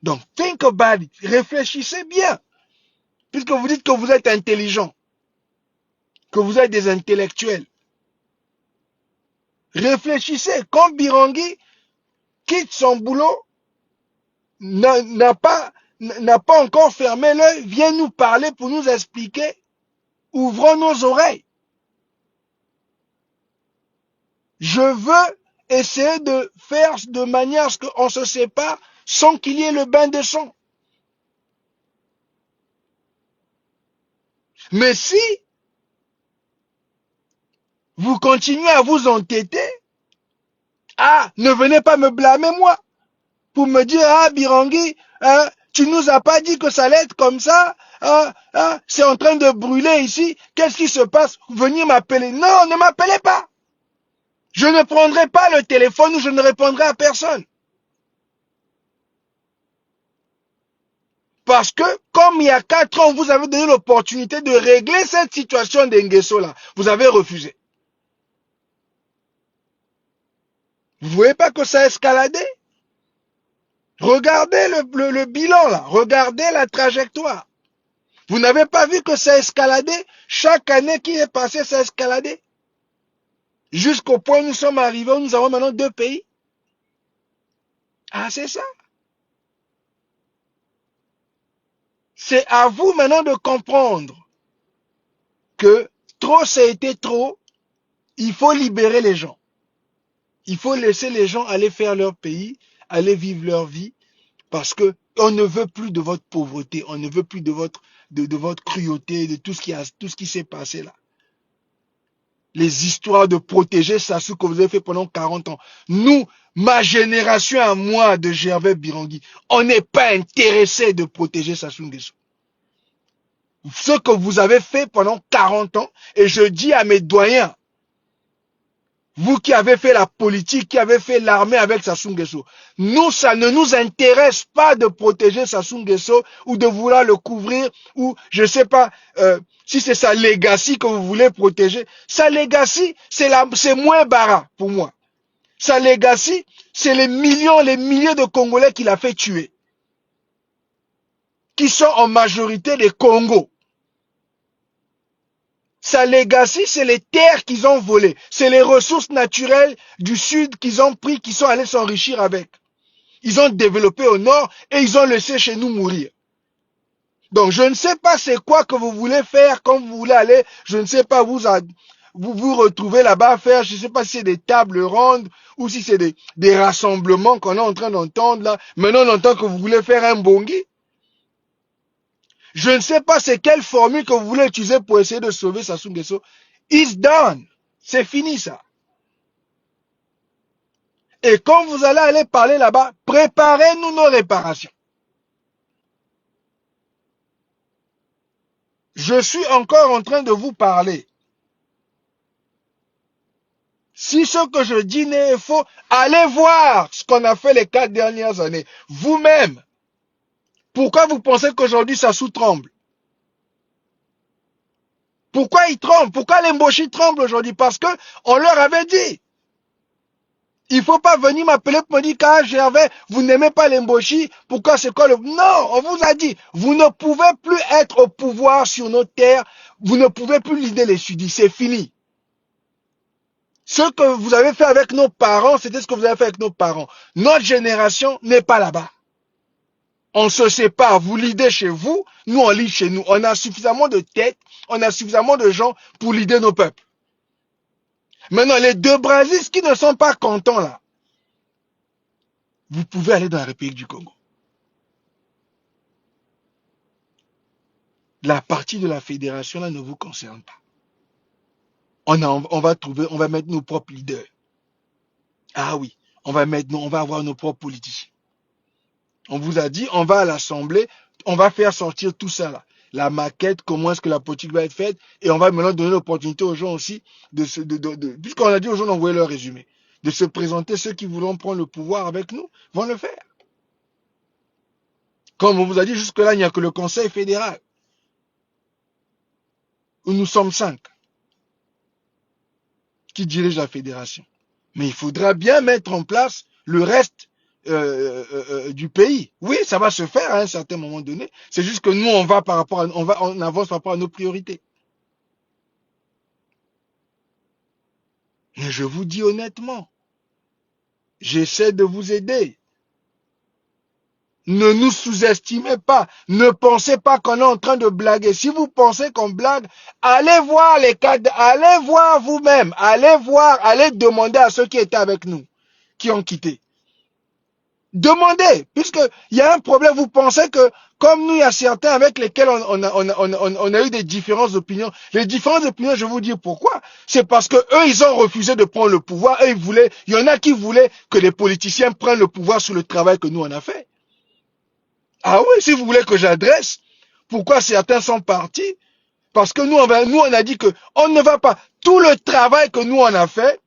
Donc, think about it. Réfléchissez bien. Puisque vous dites que vous êtes intelligent. Que vous êtes des intellectuels. Réfléchissez. Quand Birangui quitte son boulot, n'a pas encore fermé l'œil, vient nous parler pour nous expliquer. Ouvrons nos oreilles. Je veux essayer de faire de manière à ce qu'on se sépare sans qu'il y ait le bain de sang. Mais si vous continuez à vous entêter, ne venez pas me blâmer moi pour me dire, Birangui, tu nous as pas dit que ça allait être comme ça, c'est en train de brûler ici, qu'est-ce qui se passe? Venez m'appeler. Non, ne m'appelez pas. Je ne prendrai pas le téléphone ou je ne répondrai à personne. Parce que, comme il y a 4 ans, vous avez donné l'opportunité de régler cette situation d'Enguesso là. Vous avez refusé. Vous ne voyez pas que ça a escaladé? Regardez le bilan là. Regardez la trajectoire. Vous n'avez pas vu que ça a escaladé? Chaque année qui est passée, ça a escaladé. Jusqu'au point où nous sommes arrivés, où nous avons maintenant 2 pays. C'est ça. C'est à vous maintenant de comprendre que trop ça a été trop. Il faut libérer les gens. Il faut laisser les gens aller faire leur pays, aller vivre leur vie, parce que on ne veut plus de votre pauvreté, on ne veut plus de votre cruauté, de tout ce qui s'est passé là. Les histoires de protéger Sassou que vous avez fait pendant 40 ans. Nous, ma génération à moi de Gervais Birangui, on n'est pas intéressé de protéger Sassou Nguesso. Ce que vous avez fait pendant 40 ans, et je dis à mes doyens, vous qui avez fait la politique, qui avez fait l'armée avec Sassou Nguesso, nous, ça ne nous intéresse pas de protéger Sassou Nguesso ou de vouloir le couvrir ou je ne sais pas si c'est sa legacy que vous voulez protéger. Sa legacy, c'est moins bara pour moi. Sa legacy, c'est les millions, les milliers de Congolais qu'il a fait tuer, qui sont en majorité des Congos. Sa legacy, c'est les terres qu'ils ont volées. C'est les ressources naturelles du sud qu'ils ont pris, qu'ils sont allés s'enrichir avec. Ils ont développé au nord et ils ont laissé chez nous mourir. Donc, je ne sais pas c'est quoi que vous voulez faire quand vous voulez aller, je ne sais pas vous retrouver là-bas faire, je ne sais pas si c'est des tables rondes ou si c'est des rassemblements qu'on est en train d'entendre là. Maintenant, on entend que vous voulez faire un bongi. Je ne sais pas c'est quelle formule que vous voulez utiliser pour essayer de sauver Sassou Nguesso. It's done. C'est fini ça. Et quand vous allez aller parler là-bas, préparez-nous nos réparations. Je suis encore en train de vous parler. Si ce que je dis n'est faux, allez voir ce qu'on a fait les 4 dernières années. Vous-même. Pourquoi vous pensez qu'aujourd'hui Sassou tremble? Pourquoi il tremble? Pourquoi les Mboshi tremblent aujourd'hui? Parce que on leur avait dit. Il ne faut pas venir m'appeler pour me dire Gervais, vous n'aimez pas les Mboshi, pourquoi c'est quoi le... Non, on vous a dit, vous ne pouvez plus être au pouvoir sur nos terres, vous ne pouvez plus leader les sudis, c'est fini. Ce que vous avez fait avec nos parents, c'était ce que vous avez fait avec nos parents. Notre génération n'est pas là-bas. On se sépare, vous leadez chez vous, nous on lead chez nous. On a suffisamment de têtes, on a suffisamment de gens pour leader nos peuples. Maintenant, les 2 Brasilistes qui ne sont pas contents là, vous pouvez aller dans la République du Congo. La partie de la fédération là ne vous concerne pas. On va mettre nos propres leaders. Ah oui, on va avoir nos propres politiciens. On vous a dit, on va à l'Assemblée, on va faire sortir tout ça là. La maquette, comment est-ce que la politique va être faite, et on va maintenant donner l'opportunité aux gens aussi puisqu'on a dit aux gens d'envoyer leur résumé, de se présenter. Ceux qui voudront prendre le pouvoir avec nous vont le faire. Comme on vous a dit, jusque-là, il n'y a que le Conseil fédéral, où nous sommes 5 qui dirigent la fédération. Mais il faudra bien mettre en place le reste du pays. Oui, ça va se faire à un certain moment donné. C'est juste que nous, on avance par rapport à nos priorités. Mais je vous dis honnêtement, j'essaie de vous aider. Ne nous sous-estimez pas. Ne pensez pas qu'on est en train de blaguer. Si vous pensez qu'on blague, allez voir les cadres, allez voir vous-même, allez voir, allez demander à ceux qui étaient avec nous, qui ont quitté. Demandez, puisqu'il y a un problème, vous pensez que, comme nous, il y a certains avec lesquels on a eu des différences d'opinion. Les différences d'opinion, je vais vous dire pourquoi. C'est parce que eux, ils ont refusé de prendre le pouvoir. Eux, il y en a qui voulaient que les politiciens prennent le pouvoir sur le travail que nous, on a fait. Ah oui, si vous voulez que j'adresse, pourquoi certains sont partis? Parce que nous, on a dit que on ne va pas. Tout le travail que nous, on a fait,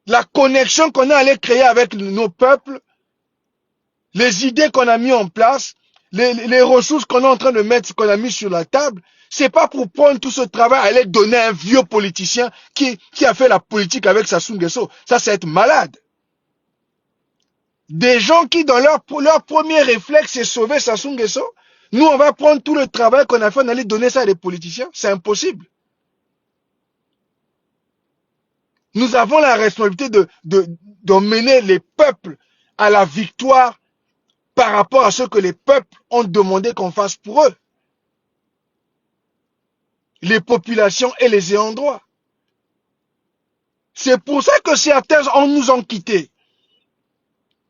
la connexion qu'on a allé créer avec nos peuples, les idées qu'on a mis en place, les ressources qu'on est en train de mettre, qu'on a mis sur la table, c'est pas pour prendre tout ce travail, aller donner à un vieux politicien qui a fait la politique avec Sassou Nguesso. Ça, c'est être malade. Des gens qui, dans leur premier réflexe, c'est sauver Sassou Nguesso. Nous, on va prendre tout le travail qu'on a fait, on allait donner ça à des politiciens. C'est impossible. Nous avons la responsabilité d'emmener les peuples à la victoire par rapport à ce que les peuples ont demandé qu'on fasse pour eux. Les populations et les ayants droit. C'est pour ça que certains nous ont quittés.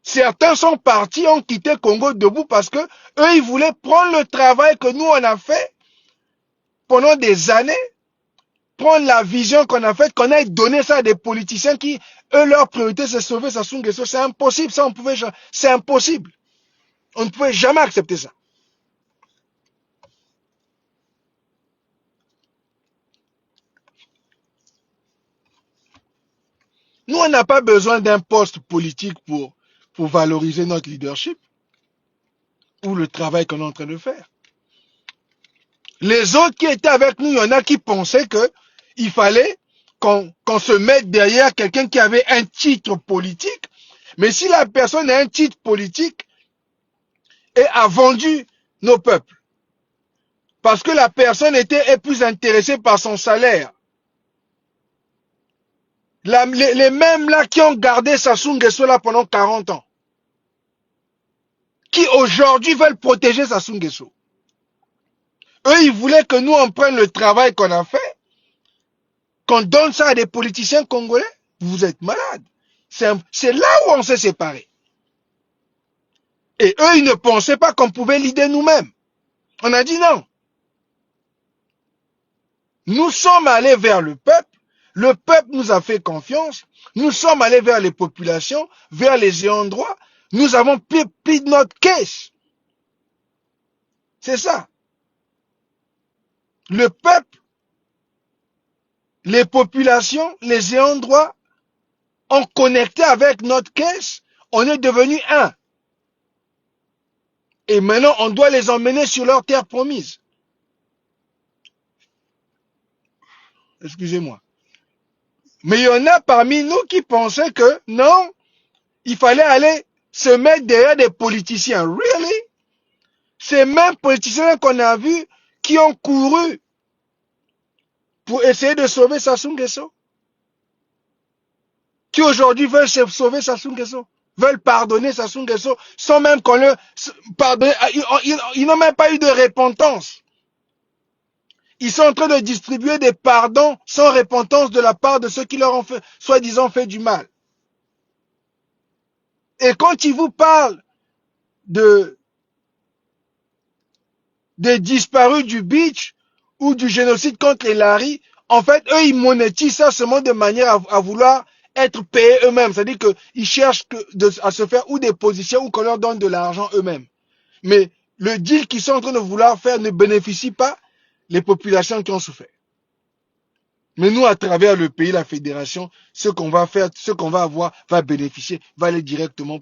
Certains sont partis, ont quitté Congo Debout parce que eux, ils voulaient prendre le travail que nous, on a fait pendant des années, prendre la vision qu'on a faite, qu'on ait donné ça à des politiciens qui, eux, leur priorité, c'est sauver Sassou Nguesso. C'est impossible, ça, c'est impossible. On ne pouvait jamais accepter ça. Nous, on n'a pas besoin d'un poste politique pour valoriser notre leadership ou le travail qu'on est en train de faire. Les autres qui étaient avec nous, il y en a qui pensaient qu'il fallait qu'on se mette derrière quelqu'un qui avait un titre politique. Mais si la personne a un titre politique et a vendu nos peuples, parce que la personne est plus intéressée par son salaire, les mêmes là qui ont gardé Sassou Nguesso là pendant 40 ans, qui aujourd'hui veulent protéger Sassou Nguesso. Eux, ils voulaient que nous, on prenne le travail qu'on a fait, qu'on donne ça à des politiciens congolais. Vous êtes malades. C'est là où on s'est séparés. Et eux, ils ne pensaient pas qu'on pouvait l'aider nous-mêmes. On a dit non. Nous sommes allés vers le peuple. Le peuple nous a fait confiance. Nous sommes allés vers les populations, vers les ayants droit. Nous avons pris de notre caisse. C'est ça. Le peuple, les populations, les ayants droit ont connecté avec notre caisse. On est devenu un. Et maintenant, on doit les emmener sur leur terre promise. Excusez-moi. Mais il y en a parmi nous qui pensaient que non, il fallait aller se mettre derrière des politiciens. Really? Ces mêmes politiciens qu'on a vus qui ont couru pour essayer de sauver Sassou Nguesso. Qui aujourd'hui veulent sauver Sassou Nguesso. Veulent pardonner Sassou Nguesso sans même qu'on le pardonne. Ils n'ont même pas eu de repentance. Ils sont en train de distribuer des pardons sans repentance de la part de ceux qui leur ont fait, soi-disant fait du mal. Et quand ils vous parlent des disparus du beach ou du génocide contre les Laris, en fait, eux, ils monétisent ça seulement de manière à vouloir être payés eux-mêmes. C'est-à-dire qu'ils cherchent à se faire ou des positions ou qu'on leur donne de l'argent eux-mêmes. Mais le deal qu'ils sont en train de vouloir faire ne bénéficie pas les populations qui ont souffert. Mais nous, à travers le pays, la fédération, ce qu'on va faire, ce qu'on va avoir, va bénéficier, va aller directement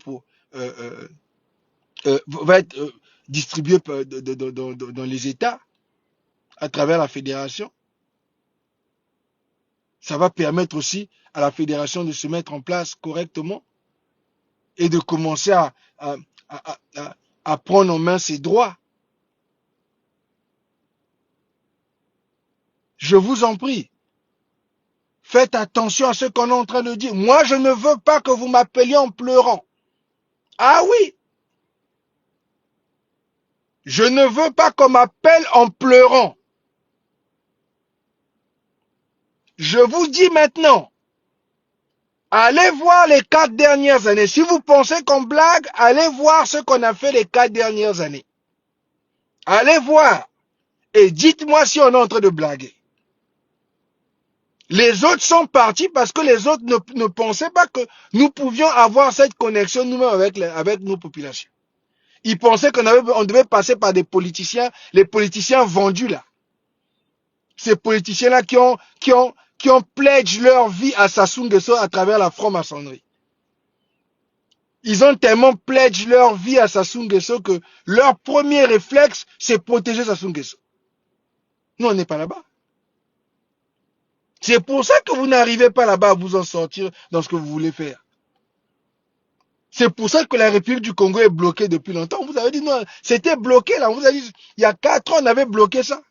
va être distribué dans les États, à travers la fédération. Ça va permettre aussi à la fédération de se mettre en place correctement et de commencer à prendre en main ses droits. Je vous en prie, faites attention à ce qu'on est en train de dire. Moi, je ne veux pas que vous m'appeliez en pleurant. Ah oui, Je ne veux pas qu'on m'appelle en pleurant. Je vous dis maintenant, allez voir les 4 dernières années. Si vous pensez qu'on blague, allez voir ce qu'on a fait les 4 dernières années. Allez voir et dites-moi si on est en train de blaguer. Les autres sont partis parce que les autres ne pensaient pas que nous pouvions avoir cette connexion nous-mêmes avec nos populations. Ils pensaient qu'on devait passer par des politiciens, les politiciens vendus là. Ces politiciens-là qui ont pledgé leur vie à Sassou Nguesso à travers la franc-maçonnerie. Ils ont tellement pledgé leur vie à Sassou Nguesso que leur premier réflexe, c'est protéger Sassou Nguesso. Nous, on n'est pas là-bas. C'est pour ça que vous n'arrivez pas là-bas à vous en sortir dans ce que vous voulez faire. C'est pour ça que la République du Congo est bloquée depuis longtemps. On vous avait dit, non, c'était bloqué là. On vous a dit, il y a 4 ans, on avait bloqué ça.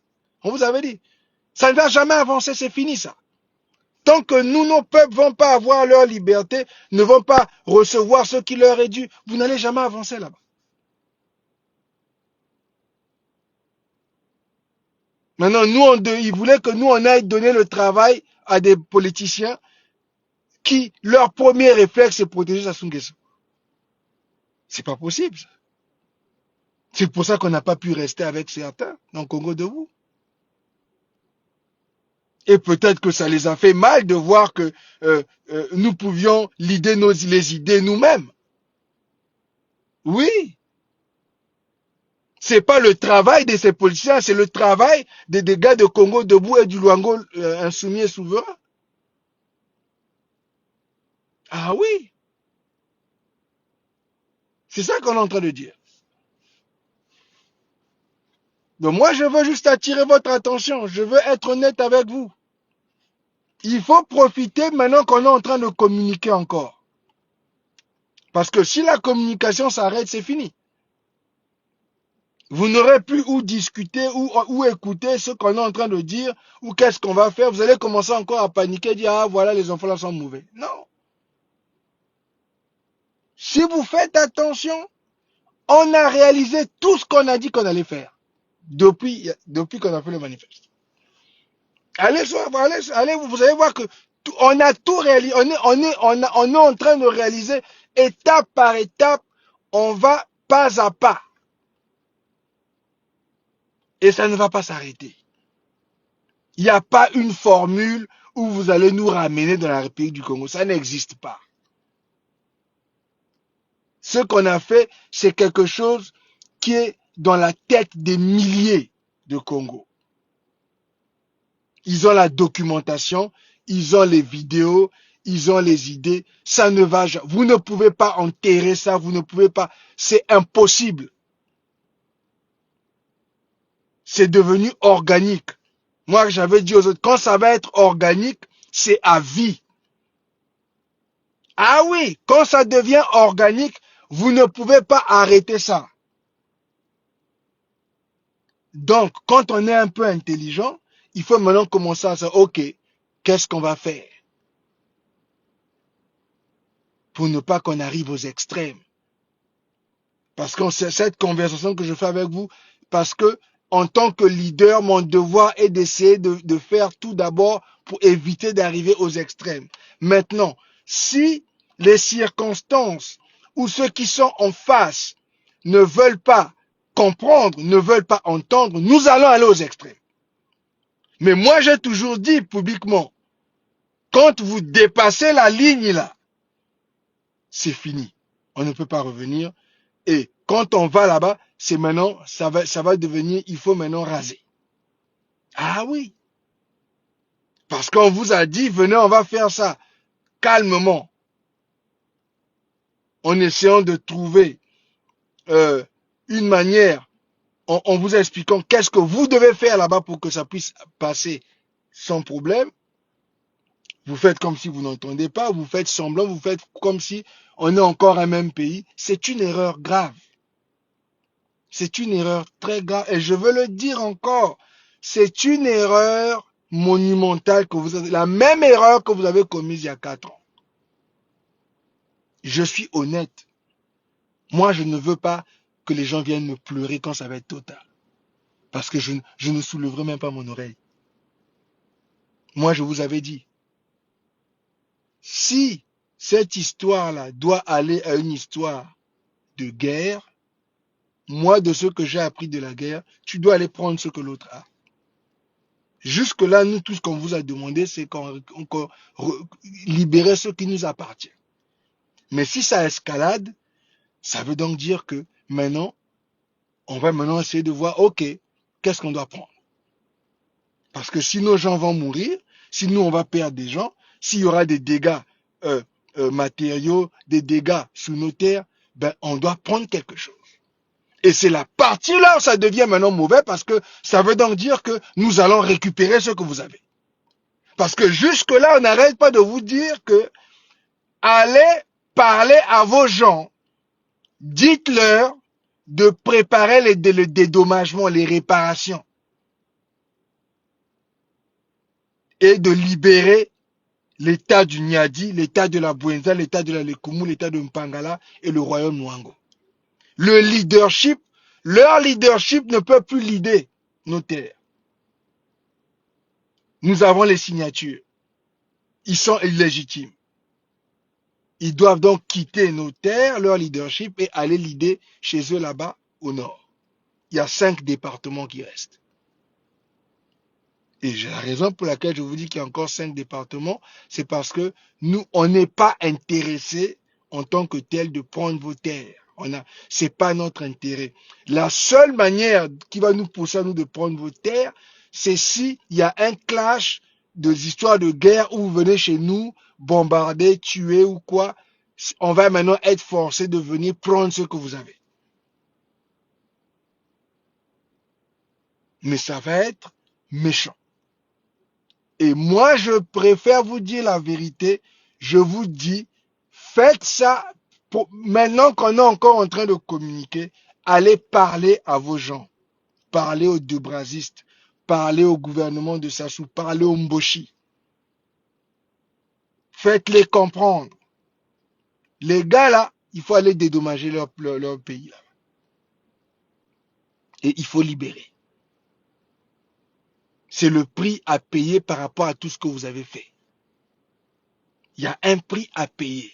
On vous avait dit. Ça ne va jamais avancer, c'est fini ça. Tant que nous, nos peuples ne vont pas avoir leur liberté, ne vont pas recevoir ce qui leur est dû, vous n'allez jamais avancer là-bas. Maintenant, ils voulaient que nous, on aille donner le travail à des politiciens qui, leur premier réflexe, c'est protéger Sassou Nguesso. C'est pas possible. C'est pour ça qu'on n'a pas pu rester avec certains dans le Congo debout. Et peut-être que ça les a fait mal de voir que nous pouvions leader les idées nous-mêmes. Oui. C'est pas le travail de ces politiciens, c'est le travail des gars de Congo debout et du Luango insoumis et souverain. Ah oui. C'est ça qu'on est en train de dire. Donc moi, je veux juste attirer votre attention. Je veux être honnête avec vous. Il faut profiter maintenant qu'on est en train de communiquer encore. Parce que si la communication s'arrête, c'est fini. Vous n'aurez plus où discuter, où écouter ce qu'on est en train de dire, ou qu'est-ce qu'on va faire. Vous allez commencer encore à paniquer, dire, ah voilà, les enfants là sont mauvais. Non. Si vous faites attention, on a réalisé tout ce qu'on a dit qu'on allait faire depuis qu'on a fait le manifeste. Allez, vous allez voir que on a tout réalisé. On est en train de réaliser étape par étape. On va pas à pas. Et ça ne va pas s'arrêter. Il n'y a pas une formule où vous allez nous ramener dans la République du Congo. Ça n'existe pas. Ce qu'on a fait, c'est quelque chose qui est dans la tête des milliers de Congos. Ils ont la documentation, ils ont les vidéos, ils ont les idées. Ça ne va jamais. Vous ne pouvez pas enterrer ça, vous ne pouvez pas. C'est impossible. C'est devenu organique. Moi, j'avais dit aux autres, quand ça va être organique, c'est à vie. Ah oui, quand ça devient organique, vous ne pouvez pas arrêter ça. Donc, quand on est un peu intelligent, il faut maintenant commencer à se dire, ok, qu'est-ce qu'on va faire pour ne pas qu'on arrive aux extrêmes? Parce que c'est cette conversation que je fais avec vous, parce que en tant que leader, mon devoir est d'essayer de faire tout d'abord pour éviter d'arriver aux extrêmes. Maintenant, si les circonstances ou ceux qui sont en face ne veulent pas comprendre, ne veulent pas entendre, nous allons aller aux extrêmes. Mais moi, j'ai toujours dit publiquement, quand vous dépassez la ligne là, c'est fini. On ne peut pas revenir. Et quand on va là-bas, c'est maintenant, ça va devenir, il faut maintenant raser. Ah oui. Parce qu'on vous a dit, venez, on va faire ça calmement. En essayant de trouver une manière, en vous expliquant qu'est-ce que vous devez faire là-bas pour que ça puisse passer sans problème. Vous faites comme si vous n'entendez pas, vous faites semblant, vous faites comme si on est encore un même pays. C'est une erreur grave. C'est une erreur très grave. Et je veux le dire encore, c'est une erreur monumentale que vous avez, la même erreur que vous avez commise il y a 4 ans. Je suis honnête. Moi, je ne veux pas que les gens viennent me pleurer quand ça va être total. Parce que je ne soulèverai même pas mon oreille. Moi, je vous avais dit, si cette histoire-là doit aller à une histoire de guerre, moi, de ce que j'ai appris de la guerre, tu dois aller prendre ce que l'autre a. Jusque-là, nous, tout ce qu'on vous a demandé, c'est qu'on libérer ce qui nous appartient. Mais si ça escalade, ça veut donc dire que maintenant, on va maintenant essayer de voir, ok, qu'est-ce qu'on doit prendre? Parce que si nos gens vont mourir, si nous, on va perdre des gens, s'il y aura des dégâts matériaux, des dégâts sous nos terres, ben, on doit prendre quelque chose. Et c'est la partie là où ça devient maintenant mauvais parce que ça veut donc dire que nous allons récupérer ce que vous avez. Parce que jusque-là, on n'arrête pas de vous dire que allez parler à vos gens, dites-leur de préparer le dédommagement, les réparations et de libérer l'état du Niadi, l'état de la Bouenza, l'état de la Lekumu, l'état de Mpangala et le royaume Nwango. Le leadership, leur leadership ne peut plus leader nos terres. Nous avons les signatures. Ils sont illégitimes. Ils doivent donc quitter nos terres, leur leadership, et aller leader chez eux là-bas au nord. Il y a 5 départements qui restent. Et j'ai la raison pour laquelle je vous dis qu'il y a encore 5 départements, c'est parce que nous, on n'est pas intéressés en tant que tel de prendre vos terres. C'est pas notre intérêt. La seule manière qui va nous pousser à nous de prendre vos terres, c'est s'il y a un clash des histoires de guerre où vous venez chez nous, bombarder, tuer ou quoi. On va maintenant être forcé de venir prendre ce que vous avez. Mais ça va être méchant. Et moi, je préfère vous dire la vérité. Je vous dis, faites ça. Maintenant qu'on est encore en train de communiquer, allez parler à vos gens. Parlez aux Debrazistes. Parlez au gouvernement de Sassou. Parlez aux Mboshi. Faites-les comprendre. Les gars là, il faut aller dédommager leur pays là. Et il faut libérer. C'est le prix à payer par rapport à tout ce que vous avez fait. Il y a un prix à payer.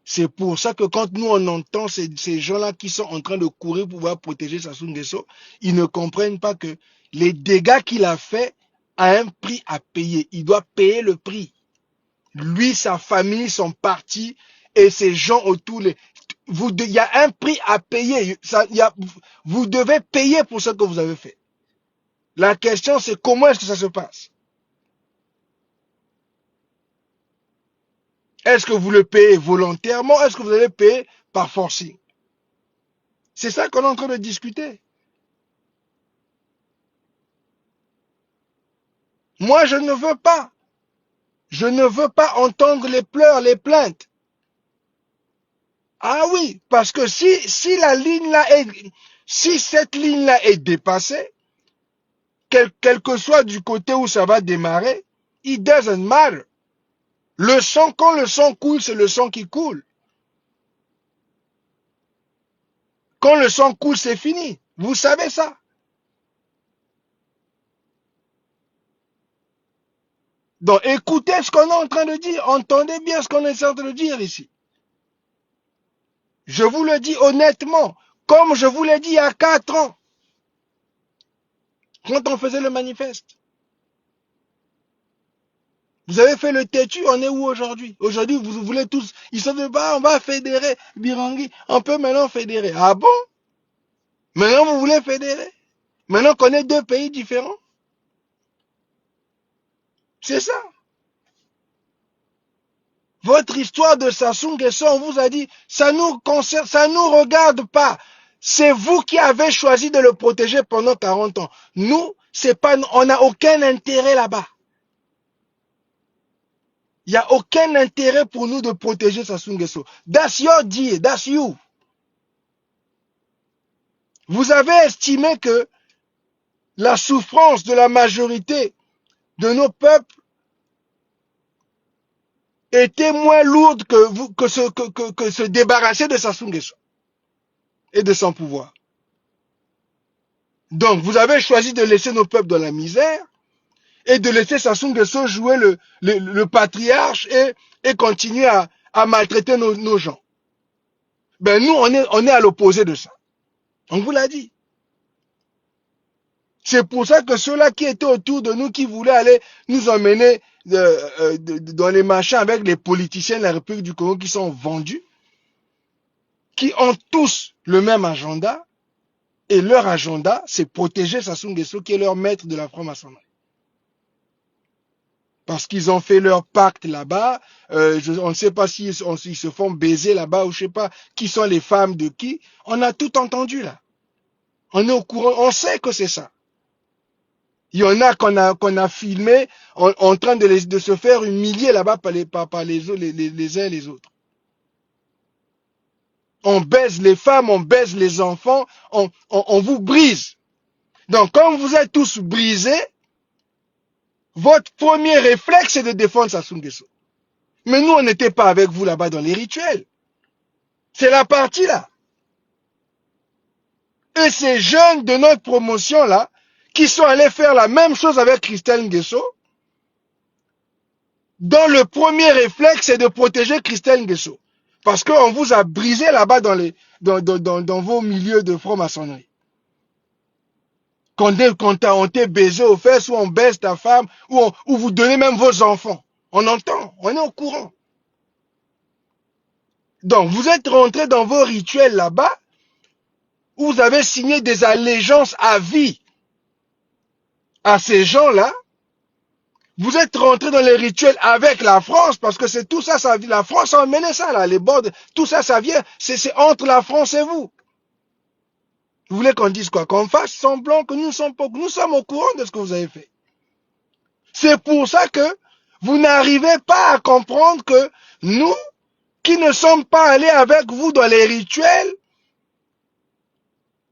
C'est pour ça que quand nous on entend ces gens-là qui sont en train de courir pour pouvoir protéger Sassou Nguesso, ils ne comprennent pas que les dégâts qu'il a fait a un prix à payer. Il doit payer le prix. Lui, sa famille sont partis et ces gens autour. Il y a un prix à payer. Vous devez payer pour ce que vous avez fait. La question c'est comment est-ce que ça se passe? Est-ce que vous le payez volontairement? Est-ce que vous allez payer par forcing? C'est ça qu'on est en train de discuter. Moi, je ne veux pas. Je ne veux pas entendre les pleurs, les plaintes. Ah oui, parce que si la ligne là si cette ligne là est dépassée, quel que soit du côté où ça va démarrer, it doesn't matter. Quand le sang coule, c'est le sang qui coule. Quand le sang coule, c'est fini. Vous savez ça. Donc écoutez ce qu'on est en train de dire. Entendez bien ce qu'on est en train de dire ici. Je vous le dis honnêtement, comme je vous l'ai dit il y a 4 ans, quand on faisait le manifeste. Vous avez fait le têtu, on est où aujourd'hui? Aujourd'hui, vous voulez tous, ils sont de bas, on va fédérer, Birangui, on peut maintenant fédérer. Ah bon? Maintenant, vous voulez fédérer? Maintenant qu'on est 2 pays différents? C'est ça. Votre histoire de Sassou Nguesso, on vous a dit, ça nous concerne, ça nous regarde pas. C'est vous qui avez choisi de le protéger pendant 40 ans. Nous, c'est pas, on n'a aucun intérêt là-bas. Il n'y a aucun intérêt pour nous de protéger Sassou Nguesso. That's your deal, that's you. Vous avez estimé que la souffrance de la majorité de nos peuples était moins lourde que se débarrasser de Sassou Nguesso. et de son pouvoir. Donc, vous avez choisi de laisser nos peuples dans la misère et de laisser Sassou Nguesso jouer le patriarche et continuer à maltraiter nos gens. Ben nous, on est à l'opposé de ça. On vous l'a dit. C'est pour ça que ceux-là qui étaient autour de nous, qui voulaient aller nous emmener dans les machins avec les politiciens de la République du Congo qui sont vendus, qui ont tous le même agenda, et leur agenda, c'est protéger Sassou Nguesso qui est leur maître de la franc-maçonnerie. Parce qu'ils ont fait leur pacte là-bas, on ne sait pas s'ils se font baiser là-bas ou je ne sais pas qui sont les femmes de qui. On a tout entendu là. On est au courant, on sait que c'est ça. Il y en a qu'on a filmé en train de se faire humilier là-bas par les uns et les autres. On baise les femmes, on baise les enfants, on vous brise. Donc, comme vous êtes tous brisés, votre premier réflexe, c'est de défendre Sassou Nguesso. Mais nous, on n'était pas avec vous là-bas dans les rituels. C'est la partie là. Et ces jeunes de notre promotion là, qui sont allés faire la même chose avec Christelle Nguesso, dont le premier réflexe, c'est de protéger Christelle Nguesso. Parce qu'on vous a brisé là-bas dans vos milieux de franc-maçonnerie. Quand on t'est baisé aux fesses, ou on baise ta femme, ou vous donnez même vos enfants. On entend, on est au courant. Donc, vous êtes rentrés dans vos rituels là-bas, où vous avez signé des allégeances à vie à ces gens-là. Vous êtes rentrés dans les rituels avec la France, parce que c'est tout ça, la France a emmené ça, là, les bords, tout ça, ça vient, c'est entre la France et vous. Vous voulez qu'on dise quoi? Qu'on fasse semblant que nous sommes au courant de ce que vous avez fait. C'est pour ça que vous n'arrivez pas à comprendre que nous, qui ne sommes pas allés avec vous dans les rituels,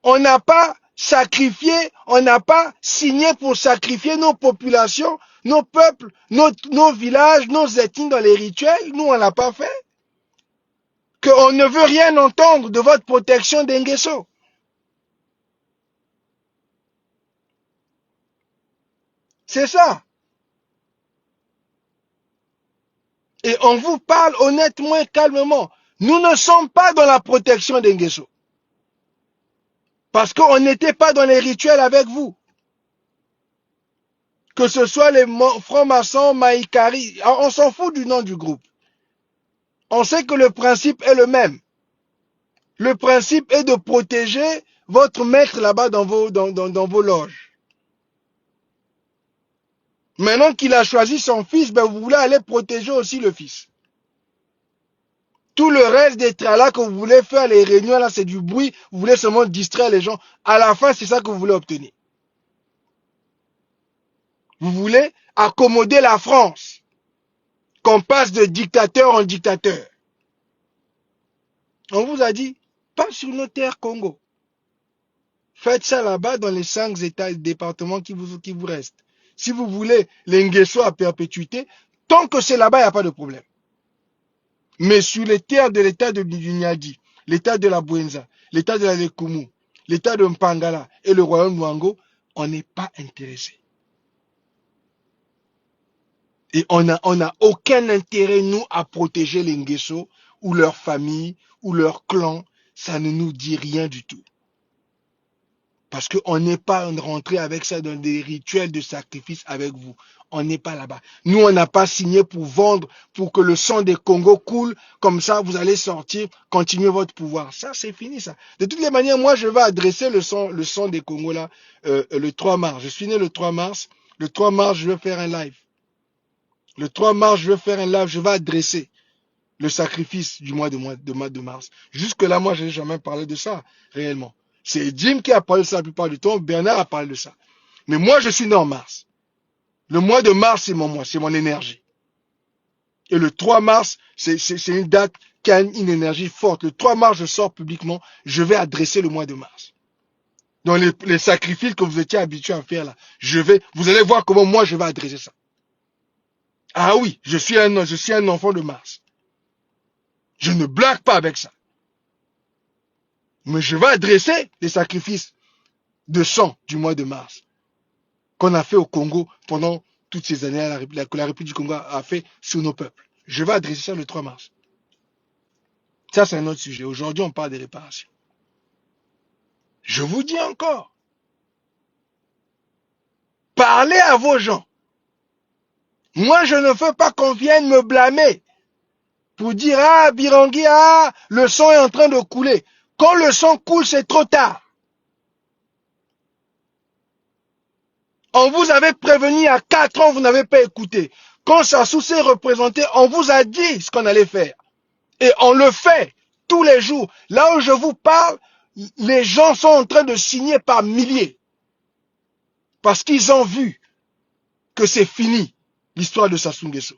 on n'a pas sacrifié, on n'a pas signé pour sacrifier nos populations, nos peuples, nos villages, nos ethnies dans les rituels. Nous, on l'a pas fait. Qu'on ne veut rien entendre de votre protection d'Nguesso. C'est ça. Et on vous parle honnêtement et calmement. Nous ne sommes pas dans la protection d'Nguesso. Parce qu'on n'était pas dans les rituels avec vous. Que ce soit les francs-maçons, Maïkari, on s'en fout du nom du groupe. On sait que le principe est le même. Le principe est de protéger votre maître là-bas dans vos loges. Maintenant qu'il a choisi son fils, ben vous voulez aller protéger aussi le fils. Tout le reste des tralas que vous voulez faire, les réunions là, c'est du bruit. Vous voulez seulement distraire les gens. À la fin, c'est ça que vous voulez obtenir. Vous voulez accommoder la France. Qu'on passe de dictateur en dictateur. On vous a dit, pas sur nos terres Congo. Faites ça là-bas dans les 5 États et départements qui vous restent. Si vous voulez les Nguesso à perpétuité, tant que c'est là-bas, il n'y a pas de problème. Mais sur les terres de l'état du Niadi, l'état de la Bouenza, l'état de la Lekumu, l'état de Mpangala et le royaume Luango, on n'est pas intéressé. Et on n'a aucun intérêt, nous, à protéger les Nguesso ou leur famille ou leur clan. Ça ne nous dit rien du tout. Parce qu'on n'est pas rentré avec ça dans des rituels de sacrifice avec vous. On n'est pas là-bas. Nous, on n'a pas signé pour vendre, pour que le sang des Congos coule. Comme ça, vous allez sortir, continuer votre pouvoir. Ça, c'est fini, ça. De toutes les manières, moi, je vais adresser le sang des Congos, là, le 3 mars. Je suis né le 3 mars. Le 3 mars, je vais faire un live. Le 3 mars, je vais faire un live. Je vais adresser le sacrifice du mois de mars. Jusque-là, moi, je n'ai jamais parlé de ça, réellement. C'est Jim qui a parlé de ça la plupart du temps. Bernard a parlé de ça. Mais moi, je suis né en mars. Le mois de mars, c'est mon mois, c'est mon énergie. Et le 3 mars, c'est une date qui a une énergie forte. Le 3 mars, je sors publiquement. Je vais adresser le mois de mars. Dans les sacrifices que vous étiez habitués à faire là, vous allez voir comment moi je vais adresser ça. Ah oui, je suis un enfant de mars. Je ne blague pas avec ça. Mais je vais adresser les sacrifices de sang du mois de mars qu'on a fait au Congo pendant toutes ces années que la République du Congo a fait sur nos peuples. Je vais adresser ça le 3 mars. Ça, c'est un autre sujet. Aujourd'hui, on parle des réparations. Je vous dis encore, parlez à vos gens. Moi, je ne veux pas qu'on vienne me blâmer pour dire, ah, Birangui, ah, le sang est en train de couler. Quand le sang coule, c'est trop tard. On vous avait prévenu à 4 ans, vous n'avez pas écouté. Quand Sassou s'est représenté, on vous a dit ce qu'on allait faire. Et on le fait tous les jours. Là où je vous parle, les gens sont en train de signer par milliers. Parce qu'ils ont vu que c'est fini, l'histoire de Sassou Nguesso.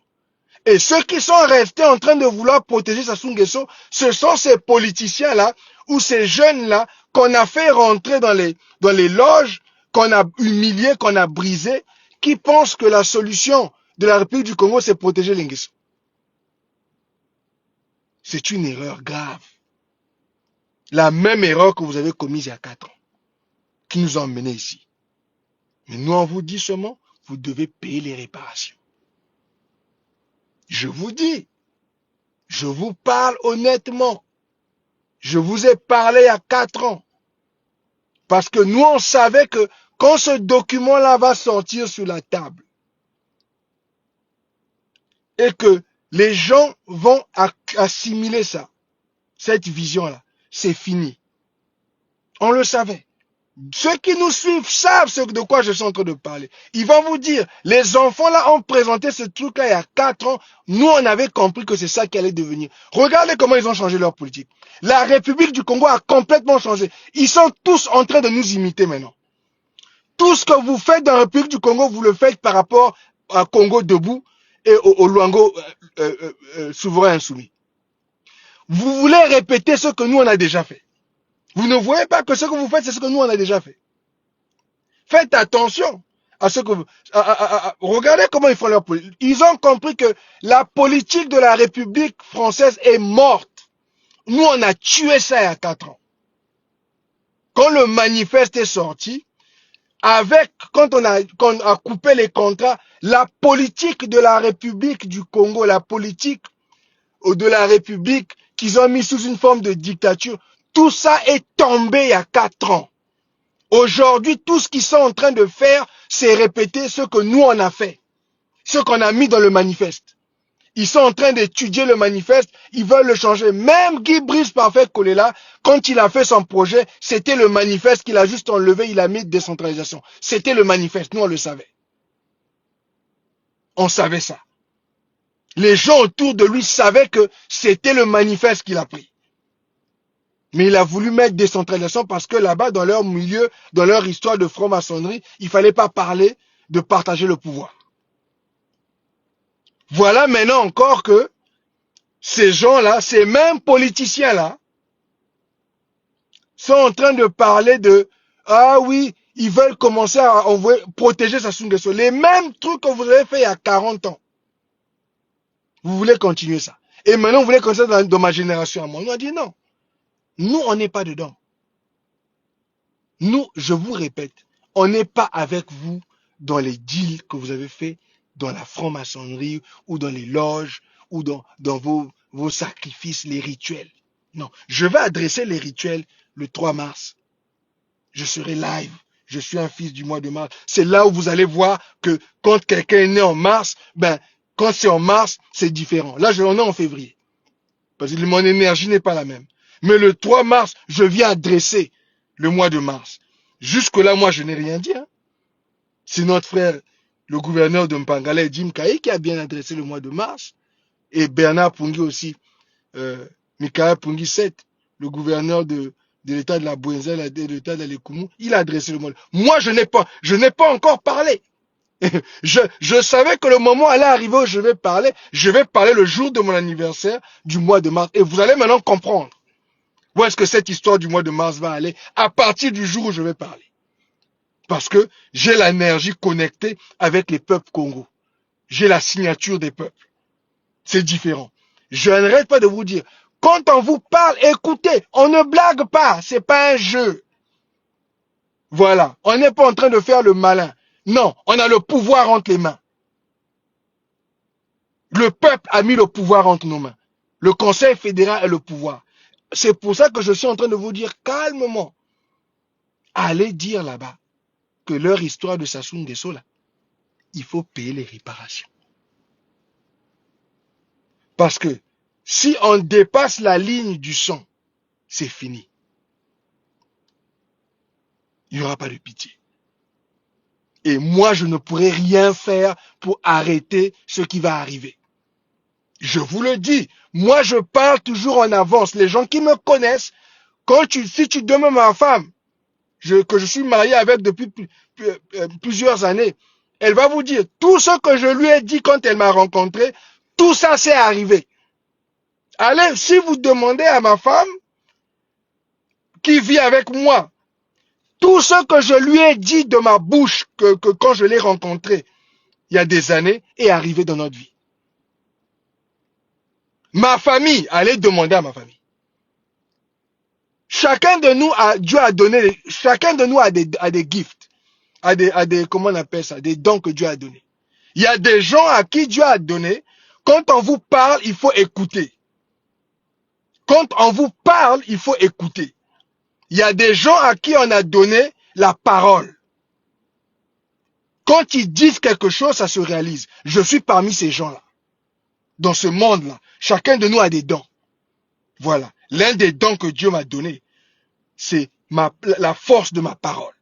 Et ceux qui sont restés en train de vouloir protéger Sassou Nguesso, ce sont ces politiciens-là, ou ces jeunes-là, qu'on a fait rentrer dans les loges, qu'on a humiliés, qu'on a brisés, qui pensent que la solution de la République du Congo, c'est protéger les Nguesso. C'est une erreur grave. La même erreur que vous avez commise il y a 4 ans, qui nous a emmenés ici. Mais nous, on vous dit seulement, vous devez payer les réparations. Je vous dis, je vous parle honnêtement. Je vous ai parlé il y a 4 ans. Parce que nous, on savait que quand ce document-là va sortir sur la table, et que les gens vont assimiler ça, cette vision-là, c'est fini. On le savait. Ceux qui nous suivent savent de quoi je suis en train de parler. Ils vont vous dire, les enfants là ont présenté ce truc-là il y a 4 ans. Nous, on avait compris que c'est ça qui allait devenir. Regardez comment ils ont changé leur politique. La République du Congo a complètement changé. Ils sont tous en train de nous imiter maintenant. Tout ce que vous faites dans la République du Congo, vous le faites par rapport à Congo debout et au Luango souverain insoumis. Vous voulez répéter ce que nous, on a déjà fait. Vous ne voyez pas que ce que vous faites, c'est ce que nous, on a déjà fait. Faites attention à ce que vous... regardez comment ils font leur politique. Ils ont compris que la politique de la République française est morte. Nous, on a tué ça il y a 4 ans. Quand le manifeste est sorti, quand on a coupé les contrats, la politique de la République du Congo, la politique de la République qu'ils ont mis sous une forme de dictature, tout ça est tombé il y a 4 ans. Aujourd'hui, tout ce qu'ils sont en train de faire, c'est répéter ce que nous on a fait, ce qu'on a mis dans le manifeste. Ils sont en train d'étudier le manifeste, ils veulent le changer. Même Guy Brice Parfait Kolela, quand il a fait son projet, c'était le manifeste qu'il a juste enlevé, il a mis décentralisation. C'était le manifeste, nous on le savait. On savait ça. Les gens autour de lui savaient que c'était le manifeste qu'il a pris. Mais il a voulu mettre décentralisation parce que là-bas, dans leur milieu, dans leur histoire de franc-maçonnerie, il ne fallait pas parler de partager le pouvoir. Voilà maintenant encore que ces gens-là, ces mêmes politiciens-là, sont en train de parler de « Ah oui, ils veulent commencer à protéger Sassou Nguesso ». Les mêmes trucs que vous avez fait il y a 40 ans. Vous voulez continuer ça. Et maintenant, vous voulez continuer dans ma génération à moi. On a dit non. Nous, on n'est pas dedans. Nous, je vous répète, on n'est pas avec vous dans les deals que vous avez faits dans la franc-maçonnerie ou dans les loges ou dans vos sacrifices, les rituels. Non, je vais adresser les rituels le 3 mars. Je serai live. Je suis un fils du mois de mars. C'est là où vous allez voir que quand quelqu'un est né en mars, quand c'est en mars, c'est différent. Là, on est en février. Parce que mon énergie n'est pas la même. Mais le 3 mars, je viens adresser le mois de mars. Jusque-là, moi, je n'ai rien dit. Hein. C'est notre frère, le gouverneur de Mpangala, Jim Kaye, qui a bien adressé le mois de mars. Et Bernard Pungi aussi, Michael Pungi 7, le gouverneur de l'état de la Bouenza, de l'état de l'Ekoumou, il a adressé le mois de mars. Moi, je n'ai pas encore parlé. Je savais que le moment allait arriver où je vais parler. Je vais parler le jour de mon anniversaire du mois de mars. Et vous allez maintenant comprendre où est-ce que cette histoire du mois de mars va aller à partir du jour où je vais parler. Parce que j'ai l'énergie connectée avec les peuples Congo. J'ai la signature des peuples. C'est différent. Je n'arrête pas de vous dire, Quand on vous parle, écoutez, on ne blague pas, c'est pas un jeu. Voilà, on n'est pas en train de faire le malin. Non, on a le pouvoir entre les mains. Le peuple a mis le pouvoir entre nos mains. Le Conseil fédéral a le pouvoir. C'est pour ça que je suis en train de vous dire calmement, allez dire là-bas que leur histoire de Sassou Nguesso, là, il faut payer les réparations. Parce que si on dépasse la ligne du sang, c'est fini. Il n'y aura pas de pitié. Et moi, je ne pourrai rien faire pour arrêter ce qui va arriver. Je vous le dis, moi, je parle toujours en avance. Les gens qui me connaissent, si tu demandes à ma femme, que je suis marié avec depuis plusieurs années, elle va vous dire, tout ce que je lui ai dit quand elle m'a rencontré, tout ça s'est arrivé. Allez, si vous demandez à ma femme, qui vit avec moi, tout ce que je lui ai dit de ma bouche, que quand je l'ai rencontré, il y a des années, est arrivé dans notre vie. Ma famille, allez demander à ma famille. Chacun de nous Dieu a donné, chacun de nous a des gifts, comment on appelle ça, des dons que Dieu a donnés. Il y a des gens à qui Dieu a donné, quand on vous parle, il faut écouter. Quand on vous parle, il faut écouter. Il y a des gens à qui on a donné la parole. Quand ils disent quelque chose, ça se réalise. Je suis parmi ces gens-là. Dans ce monde-là, chacun de nous a des dons. Voilà. L'un des dons que Dieu m'a donné, c'est la force de ma parole.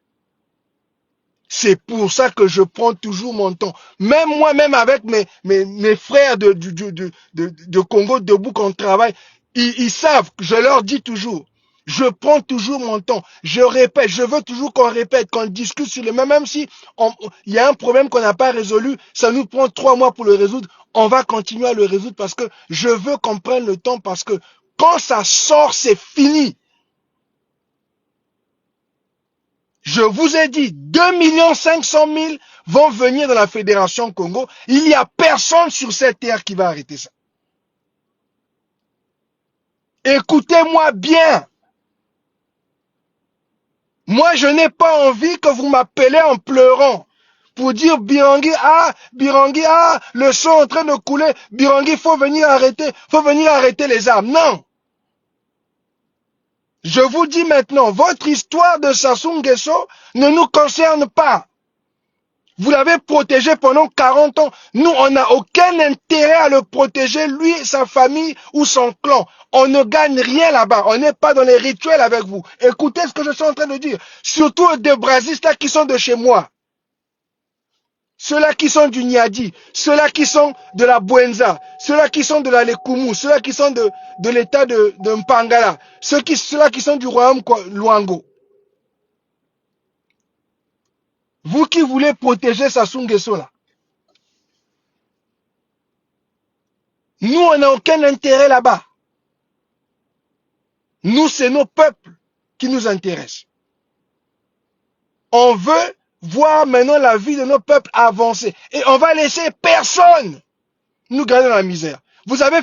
C'est pour ça que je prends toujours mon temps. Même moi-même avec mes frères de Congo debout qu'on travaille, ils savent, je leur dis toujours, je prends toujours mon temps. Je répète, je veux toujours qu'on répète, qu'on discute sur le même si il y a un problème qu'on n'a pas résolu, ça nous prend 3 mois pour le résoudre, on va continuer à le résoudre parce que je veux qu'on prenne le temps parce que quand ça sort, c'est fini. Je vous ai dit, 2 500 000 vont venir dans la Fédération Congo. Il n'y a personne sur cette terre qui va arrêter ça. Écoutez-moi bien. Moi, je n'ai pas envie que vous m'appelez en pleurant pour dire Birangui, le sang est en train de couler. Birangui, faut venir arrêter les armes. Non. Je vous dis maintenant, votre histoire de Sassou Nguesso ne nous concerne pas. Vous l'avez protégé pendant 40 ans. Nous, on n'a aucun intérêt à le protéger, lui, sa famille ou son clan. On ne gagne rien là-bas. On n'est pas dans les rituels avec vous. Écoutez ce que je suis en train de dire. Surtout des Brasistas qui sont de chez moi. Ceux-là qui sont du Niadi, ceux-là qui sont de la Buenza, ceux-là qui sont de la Lekumu, ceux-là qui sont de l'état de Mpangala, ceux-là qui sont du royaume Luango. Vous qui voulez protéger Sassou Nguesso là. Nous, on n'a aucun intérêt là-bas. Nous, c'est nos peuples qui nous intéressent. On veut voir maintenant la vie de nos peuples avancer. Et on va laisser personne nous garder dans la misère. Vous avez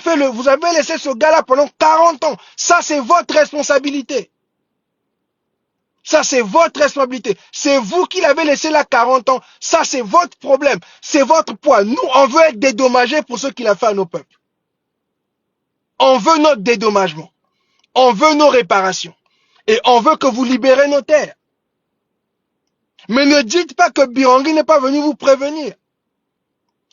laissé ce gars-là pendant 40 ans. Ça, c'est votre responsabilité. Ça, c'est votre responsabilité. C'est vous qui l'avez laissé là 40 ans. Ça, c'est votre problème. C'est votre poids. Nous, on veut être dédommagés pour ce qu'il a fait à nos peuples. On veut notre dédommagement. On veut nos réparations. Et on veut que vous libérez nos terres. Mais ne dites pas que Birangui n'est pas venu vous prévenir.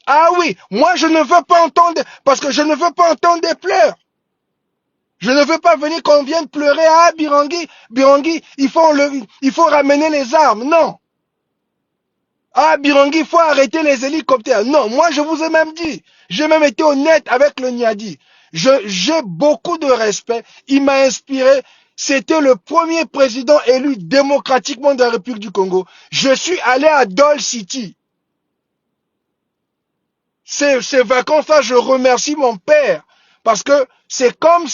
Ah oui, moi je ne veux pas entendre, parce que je ne veux pas entendre des pleurs. Je ne veux pas venir qu'on vienne pleurer. Ah Birangui, il faut ramener les armes. Non. Ah Birangui, il faut arrêter les hélicoptères. Non, moi je vous ai même dit. J'ai même été honnête avec le Niadi. J'ai beaucoup de respect. Il m'a inspiré. C'était le premier président élu démocratiquement de la République du Congo. Je suis allé à Dole City. Ces vacances-là, je remercie mon père. Parce que c'est comme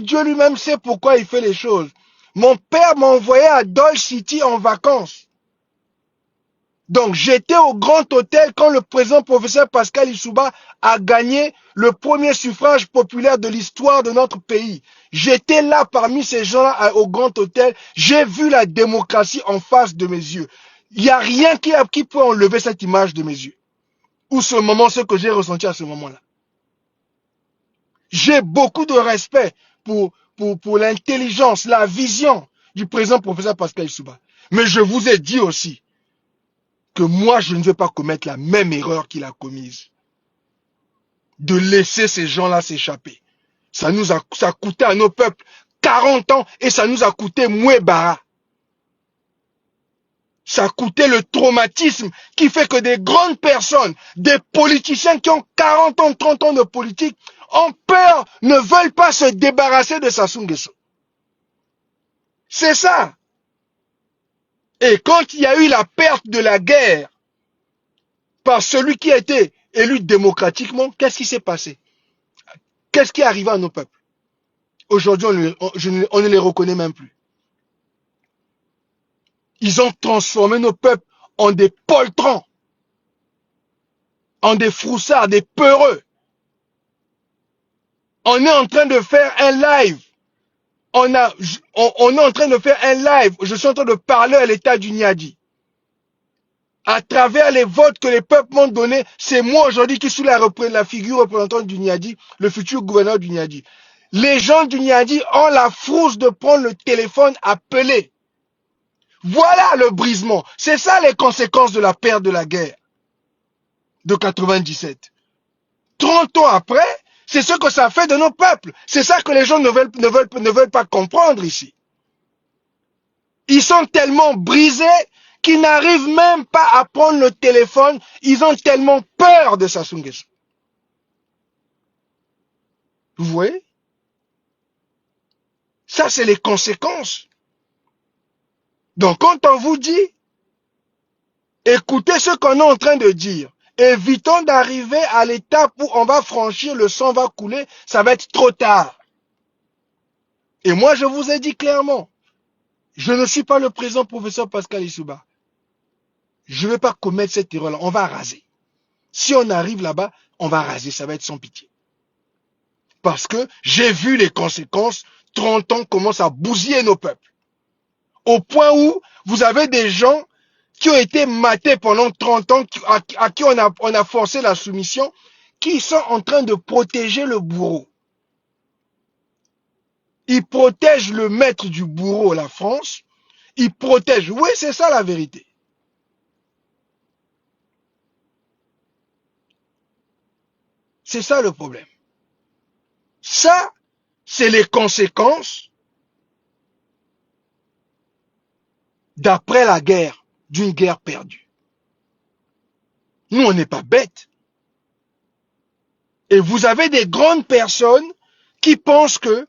Dieu lui-même sait pourquoi il fait les choses. Mon père m'a envoyé à Dole City en vacances. Donc, j'étais au Grand Hôtel quand le président professeur Pascal Lissouba a gagné le premier suffrage populaire de l'histoire de notre pays. J'étais là parmi ces gens-là au Grand Hôtel. J'ai vu la démocratie en face de mes yeux. Il n'y a rien qui peut enlever cette image de mes yeux. Ou ce moment, ce que j'ai ressenti à ce moment-là. J'ai beaucoup de respect pour l'intelligence, la vision du président professeur Pascal Lissouba. Mais je vous ai dit aussi que moi, je ne veux pas commettre la même erreur qu'il a commise. De laisser ces gens-là s'échapper. Ça a coûté à nos peuples 40 ans et ça nous a coûté Mouébara. Ça a coûté le traumatisme qui fait que des grandes personnes, des politiciens qui ont 40 ans, 30 ans de politique, ont peur, ne veulent pas se débarrasser de Sassou Nguesso. C'est ça. Et quand il y a eu la perte de la guerre par celui qui a été élu démocratiquement, qu'est-ce qui s'est passé? Qu'est-ce qui est arrivé à nos peuples? Aujourd'hui, on ne les reconnaît même plus. Ils ont transformé nos peuples en des poltrons, en des froussards, des peureux. On est en train de faire un live. On est en train de faire un live. Je suis en train de parler à l'État du Niadi. À travers les votes que les peuples m'ont donnés, c'est moi aujourd'hui qui suis la figure représentante du Niadi, le futur gouverneur du Niadi. Les gens du Niadi ont la frousse de prendre le téléphone, appeler. Voilà le brisement. C'est ça les conséquences de la perte de la guerre de 97. 30 ans après, c'est ce que ça fait de nos peuples. C'est ça que les gens ne veulent pas comprendre ici. Ils sont tellement brisés qu'ils n'arrivent même pas à prendre le téléphone. Ils ont tellement peur de Sassou Nguesso. Vous voyez? Ça, c'est les conséquences. Donc, quand on vous dit, écoutez ce qu'on est en train de dire. Évitons d'arriver à l'étape où on va franchir, le sang va couler, ça va être trop tard. Et moi, je vous ai dit clairement, je ne suis pas le président professeur Pascal Lissouba. Je ne vais pas commettre cette erreur-là. On va raser. Si on arrive là-bas, on va raser. Ça va être sans pitié. Parce que j'ai vu les conséquences. 30 ans commencent à bousiller nos peuples. Au point où vous avez des gens qui ont été matés pendant 30 ans, à qui on a forcé la soumission, qui sont en train de protéger le bourreau. Ils protègent le maître du bourreau, la France. Ils protègent. Oui, c'est ça la vérité. C'est ça le problème. Ça, c'est les conséquences d'après la guerre, d'une guerre perdue. Nous, on n'est pas bêtes. Et vous avez des grandes personnes qui pensent que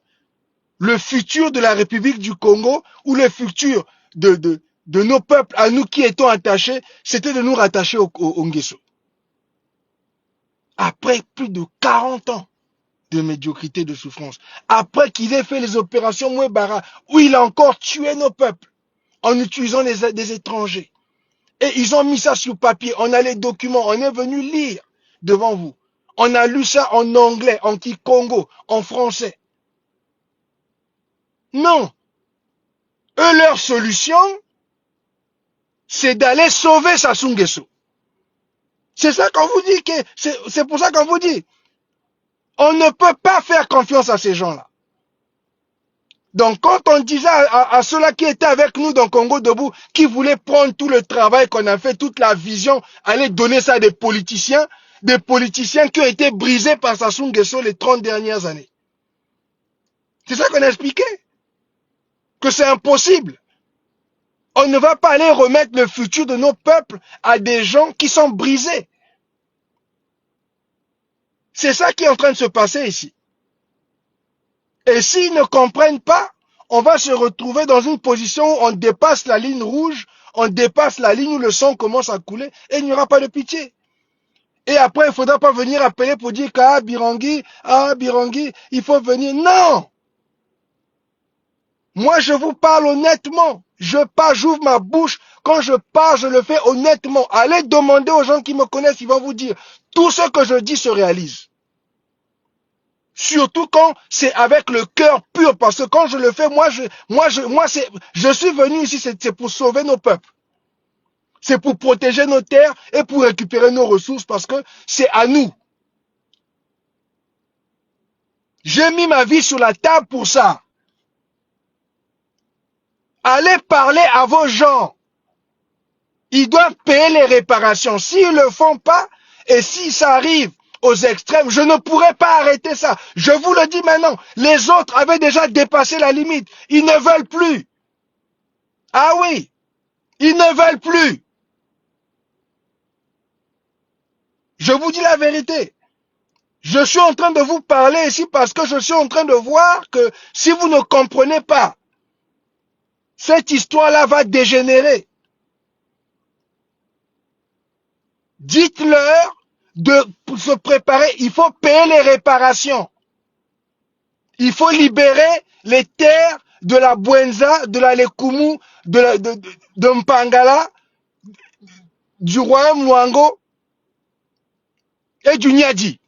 le futur de la République du Congo ou le futur de nos peuples, à nous qui étions attachés, c'était de nous rattacher au Nguesso. Après plus de 40 ans de médiocrité, de souffrance, après qu'il ait fait les opérations Mouébara, où il a encore tué nos peuples en utilisant des étrangers. Et ils ont mis ça sur papier, on a les documents, on est venu lire devant vous. On a lu ça en anglais, en kikongo, en français. Non. Eux, leur solution, c'est d'aller sauver Sassou Nguesso. C'est ça qu'on vous dit, c'est pour ça qu'on vous dit. On ne peut pas faire confiance à ces gens-là. Donc quand on disait à ceux-là qui étaient avec nous dans Congo Debout, qui voulaient prendre tout le travail qu'on a fait, toute la vision, aller donner ça à des politiciens qui ont été brisés par Sassou Nguesso les 30 dernières années. C'est ça qu'on a expliqué. Que c'est impossible. On ne va pas aller remettre le futur de nos peuples à des gens qui sont brisés. C'est ça qui est en train de se passer ici. Et s'ils ne comprennent pas, on va se retrouver dans une position où on dépasse la ligne rouge, on dépasse la ligne où le sang commence à couler et il n'y aura pas de pitié. Et après, il ne faudra pas venir appeler pour dire Birangui, il faut venir. Non! Moi, je vous parle honnêtement. J'ouvre ma bouche Quand je parle, je le fais honnêtement. Allez demander aux gens qui me connaissent, ils vont vous dire, tout ce que je dis se réalise. Surtout quand c'est avec le cœur pur, parce que quand je le fais, je suis venu ici, c'est pour sauver nos peuples. C'est pour protéger nos terres et pour récupérer nos ressources, parce que c'est à nous. J'ai mis ma vie sur la table pour ça. Allez parler à vos gens. Ils doivent payer les réparations. S'ils ne le font pas, et si ça arrive aux extrêmes, je ne pourrai pas arrêter ça. Je vous le dis maintenant, les autres avaient déjà dépassé la limite. Ils ne veulent plus. Ah oui, ils ne veulent plus. Je vous dis la vérité. Je suis en train de vous parler ici parce que je suis en train de voir que si vous ne comprenez pas, cette histoire-là va dégénérer. Dites-leur de se préparer. Il faut payer les réparations. Il faut libérer les terres de la Bwenza, de la Lekumu, de Mpangala, du royaume Mwango et du Nyadi,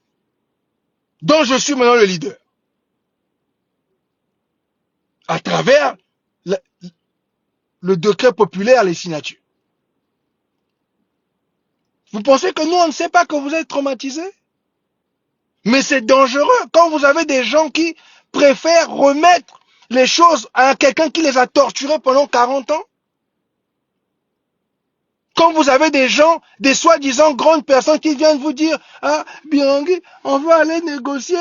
dont je suis maintenant le leader. À travers le décret populaire, les signatures. Vous pensez que nous, on ne sait pas que vous êtes traumatisés? Mais c'est dangereux quand vous avez des gens qui préfèrent remettre les choses à quelqu'un qui les a torturés pendant 40 ans. Quand vous avez des gens, des soi-disant grandes personnes qui viennent vous dire « Ah, Biangui, on va aller négocier,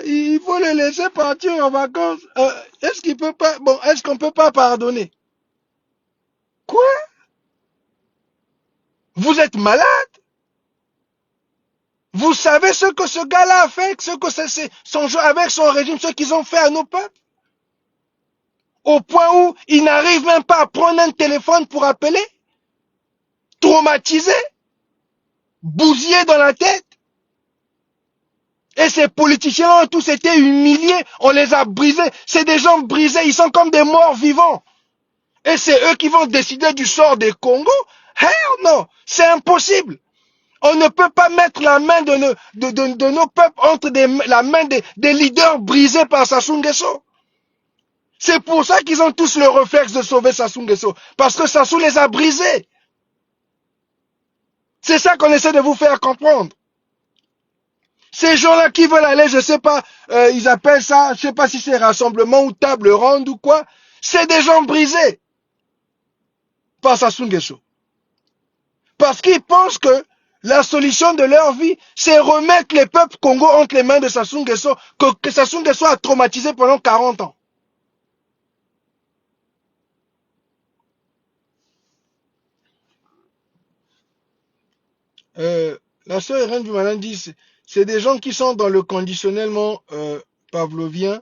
il faut les laisser partir en vacances. Est-ce qu'il peut pas, bon, est-ce qu'on peut pas pardonner ?» Quoi? Vous êtes malade? Vous savez ce que ce gars-là a fait, ce que c'est son jeu avec son régime, ce qu'ils ont fait à nos peuples? Au point où ils n'arrivent même pas à prendre un téléphone pour appeler? Traumatisés? Bousillés dans la tête? Et ces politiciens ont tous été humiliés, on les a brisés. C'est des gens brisés, ils sont comme des morts vivants. Et c'est eux qui vont décider du sort des Congo? Hell no, c'est impossible. On ne peut pas mettre la main de nos peuples entre la main des leaders brisés par Sassou Nguesso. C'est pour ça qu'ils ont tous le réflexe de sauver Sassou Nguesso. Parce que Sassou les a brisés. C'est ça qu'on essaie de vous faire comprendre. Ces gens-là qui veulent aller, je sais pas, ils appellent ça, je sais pas si c'est rassemblement ou table ronde ou quoi. C'est des gens brisés par Sassou Nguesso. Parce qu'ils pensent que la solution de leur vie, c'est remettre les peuples Congo entre les mains de Sassou Nguesso, que Sassou Nguesso a traumatisé pendant 40 ans. La sœur Irène Bumalin dit, c'est des gens qui sont dans le conditionnellement pavlovien.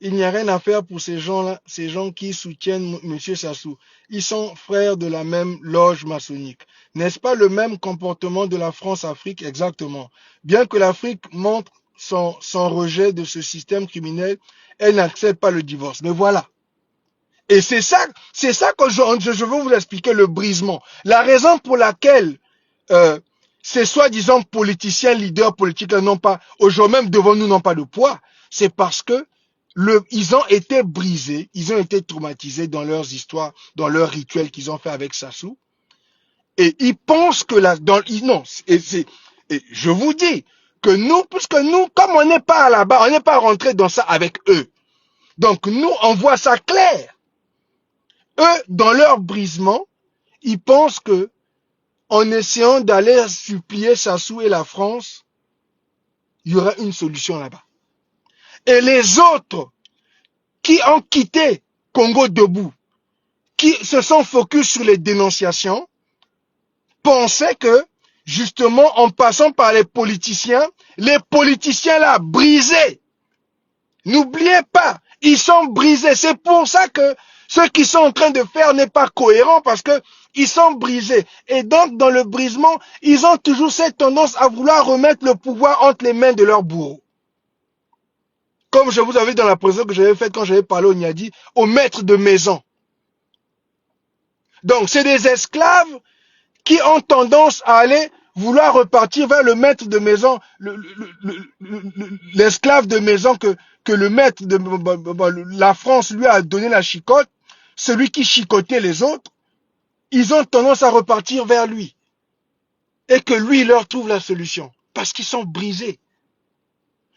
Il n'y a rien à faire pour ces gens-là, ces gens qui soutiennent M. Sassou. Ils sont frères de la même loge maçonnique. N'est-ce pas le même comportement de la France-Afrique? Exactement. Bien que l'Afrique montre son rejet de ce système criminel, elle n'accepte pas le divorce. Mais voilà. Et c'est ça que je veux vous expliquer, le brisement. La raison pour laquelle ces soi-disant politiciens, leaders politiques n'ont pas, aujourd'hui même devant nous, n'ont pas de poids, c'est parce que ils ont été brisés, ils ont été traumatisés dans leurs histoires, dans leurs rituels qu'ils ont fait avec Sassou. Et ils pensent que non, et je vous dis que nous, puisque nous, comme on n'est pas là-bas, on n'est pas rentré dans ça avec eux. Donc nous, on voit ça clair. Eux, dans leur brisement, ils pensent que en essayant d'aller supplier Sassou et la France, il y aura une solution là-bas. Et les autres qui ont quitté Congo debout, qui se sont focus sur les dénonciations, pensaient que, justement, en passant par les politiciens là, brisés. N'oubliez pas, ils sont brisés. C'est pour ça que ce qu'ils sont en train de faire n'est pas cohérent, parce que ils sont brisés. Et donc, dans le brisement, ils ont toujours cette tendance à vouloir remettre le pouvoir entre les mains de leurs bourreaux. Comme je vous avais dit dans la présentation que j'avais faite quand j'avais parlé au Nyadi, au maître de maison. Donc, c'est des esclaves qui ont tendance à aller vouloir repartir vers le maître de maison, l'esclave de maison que le maître de la France lui a donné la chicotte, celui qui chicotait les autres, ils ont tendance à repartir vers lui. Et que lui, il leur trouve la solution. Parce qu'ils sont brisés.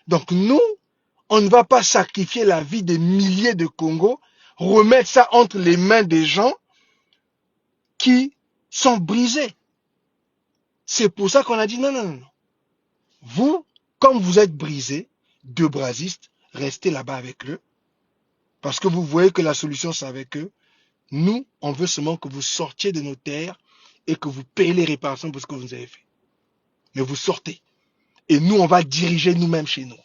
Donc nous, on ne va pas sacrifier la vie des milliers de Congos, remettre ça entre les mains des gens qui sont brisés. C'est pour ça qu'on a dit non, non, non. Vous, comme vous êtes brisés, deux brasistes, restez là-bas avec eux. Parce que vous voyez que la solution, c'est avec eux. Nous, on veut seulement que vous sortiez de nos terres et que vous payez les réparations pour ce que vous nous avez fait. Mais vous sortez. Et nous, on va diriger nous-mêmes chez nous.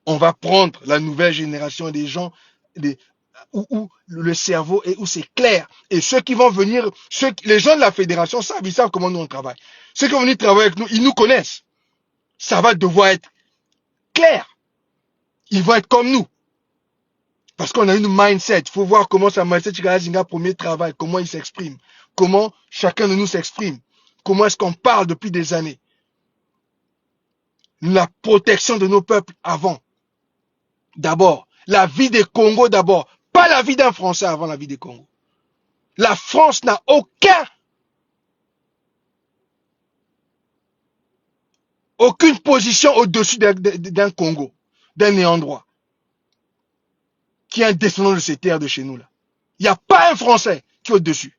On va prendre la nouvelle génération des gens où le cerveau est où c'est clair. Et ceux qui vont venir, les gens de la fédération savent, ils savent comment nous on travaille. Ceux qui vont venir travailler avec nous, ils nous connaissent. Ça va devoir être clair. Ils vont être comme nous. Parce qu'on a une mindset. Il faut voir comment sa mindset, premier travail, comment il s'exprime. Comment chacun de nous s'exprime. Comment est-ce qu'on parle depuis des années. La protection de nos peuples avant. D'abord. La vie des Congos d'abord. Pas la vie d'un Français avant la vie des Congos. La France n'a aucune position au-dessus d'un Congo, d'un néandroit, qui est un descendant de ces terres de chez nous là. Il n'y a pas un Français qui est au-dessus.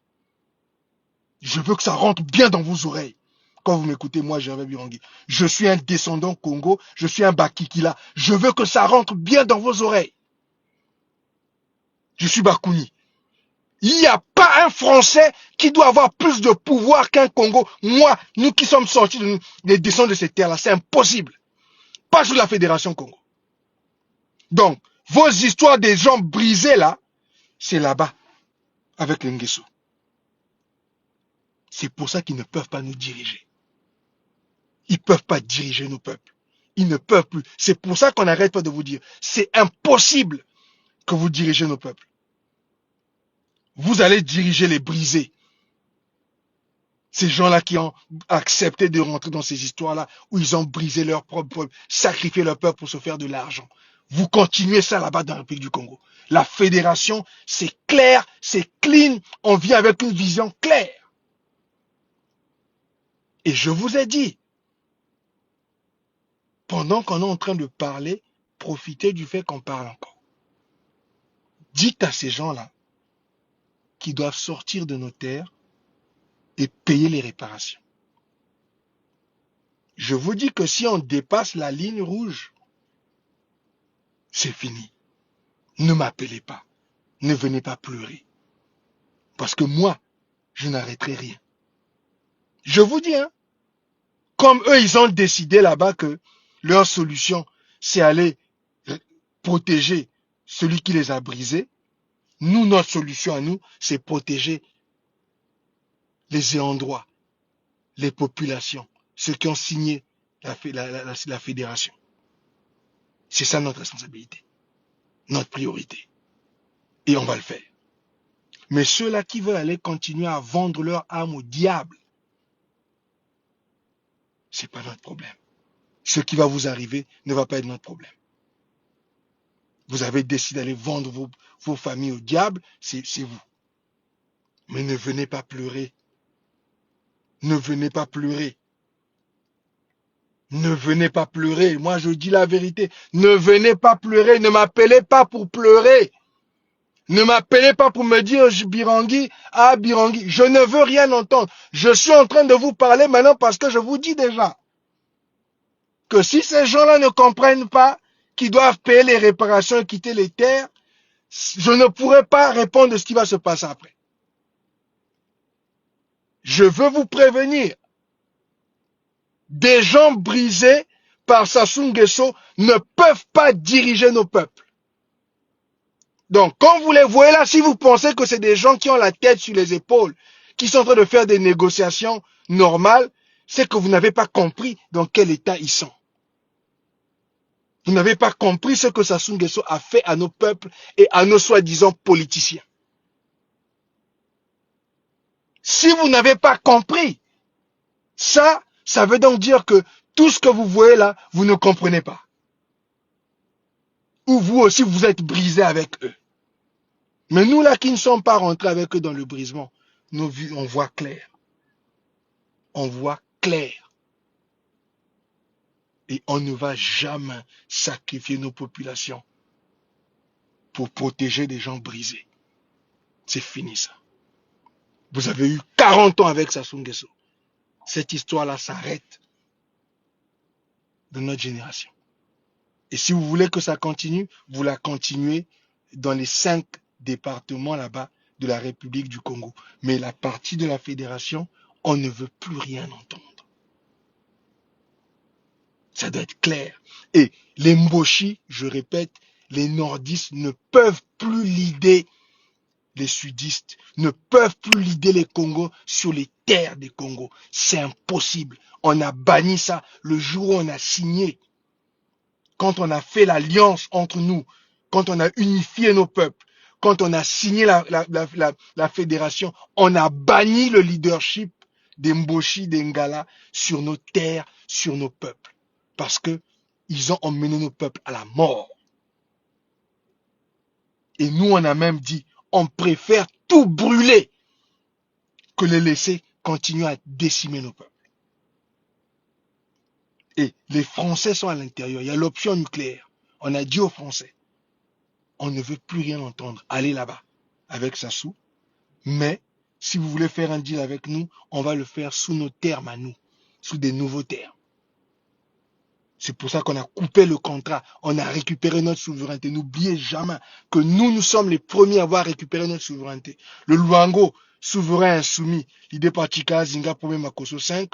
Je veux que ça rentre bien dans vos oreilles. Quand vous m'écoutez, moi, Gervais Birangui, je suis un descendant Congo, je suis un Bakikila. Je veux que ça rentre bien dans vos oreilles. Je suis Bakouni. Il n'y a pas un Français qui doit avoir plus de pouvoir qu'un Congo. Moi, nous qui sommes sortis des descendants de ces terres-là, c'est impossible. Pas sous la Fédération Congo. Donc, vos histoires des gens brisés là, c'est là-bas, avec les Nguesso. C'est pour ça qu'ils ne peuvent pas nous diriger. Ils ne peuvent pas diriger nos peuples. Ils ne peuvent plus. C'est pour ça qu'on n'arrête pas de vous dire, c'est impossible que vous dirigez nos peuples. Vous allez diriger les brisés. Ces gens-là qui ont accepté de rentrer dans ces histoires-là, où ils ont brisé leur propre peuple, sacrifié leur peuple pour se faire de l'argent. Vous continuez ça là-bas dans le pays du Congo. La fédération, c'est clair, c'est clean, on vient avec une vision claire. Et je vous ai dit, pendant qu'on est en train de parler, profitez du fait qu'on parle encore. Dites à ces gens-là qui doivent sortir de nos terres et payer les réparations. Je vous dis que si on dépasse la ligne rouge, c'est fini. Ne m'appelez pas. Ne venez pas pleurer. Parce que moi, je n'arrêterai rien. Je vous dis, hein, comme eux, ils ont décidé là-bas que leur solution, c'est aller protéger celui qui les a brisés. Nous, notre solution à nous, c'est protéger les ayants droit, les populations, ceux qui ont signé la fédération. C'est ça notre responsabilité, notre priorité. Et on va le faire. Mais ceux-là qui veulent aller continuer à vendre leur âme au diable, c'est pas notre problème. Ce qui va vous arriver ne va pas être notre problème. Vous avez décidé d'aller vendre vos familles au diable, c'est vous. Mais ne venez pas pleurer. Ne venez pas pleurer. Ne venez pas pleurer. Moi, je dis la vérité. Ne venez pas pleurer. Ne m'appelez pas pour pleurer. Ne m'appelez pas pour me dire Birangui, ah Birangui. Je ne veux rien entendre. Je suis en train de vous parler maintenant parce que je vous dis déjà que si ces gens-là ne comprennent pas qu'ils doivent payer les réparations et quitter les terres, je ne pourrai pas répondre de ce qui va se passer après. Je veux vous prévenir. Des gens brisés par Sassou Nguesso ne peuvent pas diriger nos peuples. Donc, quand vous les voyez là, si vous pensez que c'est des gens qui ont la tête sur les épaules, qui sont en train de faire des négociations normales, c'est que vous n'avez pas compris dans quel état ils sont. Vous n'avez pas compris ce que Sassou Nguesso a fait à nos peuples et à nos soi-disant politiciens. Si vous n'avez pas compris, ça veut donc dire que tout ce que vous voyez là, vous ne comprenez pas. Ou vous aussi, vous êtes brisé avec eux. Mais nous là qui ne sommes pas rentrés avec eux dans le brisement, on voit clair. On voit clair. Et on ne va jamais sacrifier nos populations pour protéger des gens brisés. C'est fini ça. Vous avez eu 40 ans avec Sassou Nguesso. Cette histoire-là s'arrête de notre génération. Et si vous voulez que ça continue, vous la continuez dans les 5 départements là-bas de la République du Congo. Mais la partie de la fédération, on ne veut plus rien entendre. Ça doit être clair. Et les Mboshi, je répète, les nordistes ne peuvent plus leader les sudistes, ne peuvent plus leader les Congos sur les terres des Congos. C'est impossible. On a banni ça le jour où on a signé. Quand on a fait l'alliance entre nous, quand on a unifié nos peuples, quand on a signé la fédération, on a banni le leadership des Mboshi, des Ngala sur nos terres, sur nos peuples. Parce que ils ont emmené nos peuples à la mort. Et nous, on a même dit, on préfère tout brûler que les laisser continuer à décimer nos peuples. Et les Français sont à l'intérieur. Il y a l'option nucléaire. On a dit aux Français, on ne veut plus rien entendre. Allez là-bas avec Sassou. Mais si vous voulez faire un deal avec nous, on va le faire sous nos termes à nous, sous des nouveaux termes. C'est pour ça qu'on a coupé le contrat. On a récupéré notre souveraineté. N'oubliez jamais que nous sommes les premiers à avoir récupéré notre souveraineté. Le Luango, souverain insoumis, l'idée Pachika, Zinga, Premier Makoso 5,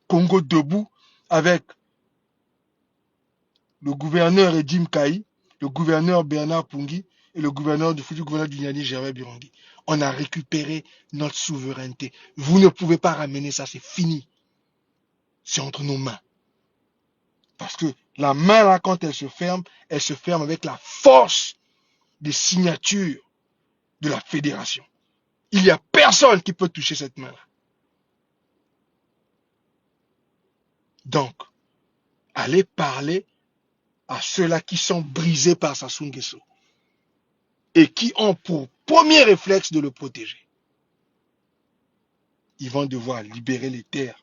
Congo debout, avec le gouverneur Edim Kaï, le gouverneur Bernard Pungi et le gouverneur du Niani, Gervais Birongi. On a récupéré notre souveraineté. Vous ne pouvez pas ramener ça, c'est fini. C'est entre nos mains. Parce que la main, là, quand elle se ferme avec la force des signatures de la fédération. Il n'y a personne qui peut toucher cette main-là. Donc, allez parler à ceux-là qui sont brisés par Sassou Nguesso et qui ont pour premier réflexe de le protéger. Ils vont devoir libérer les terres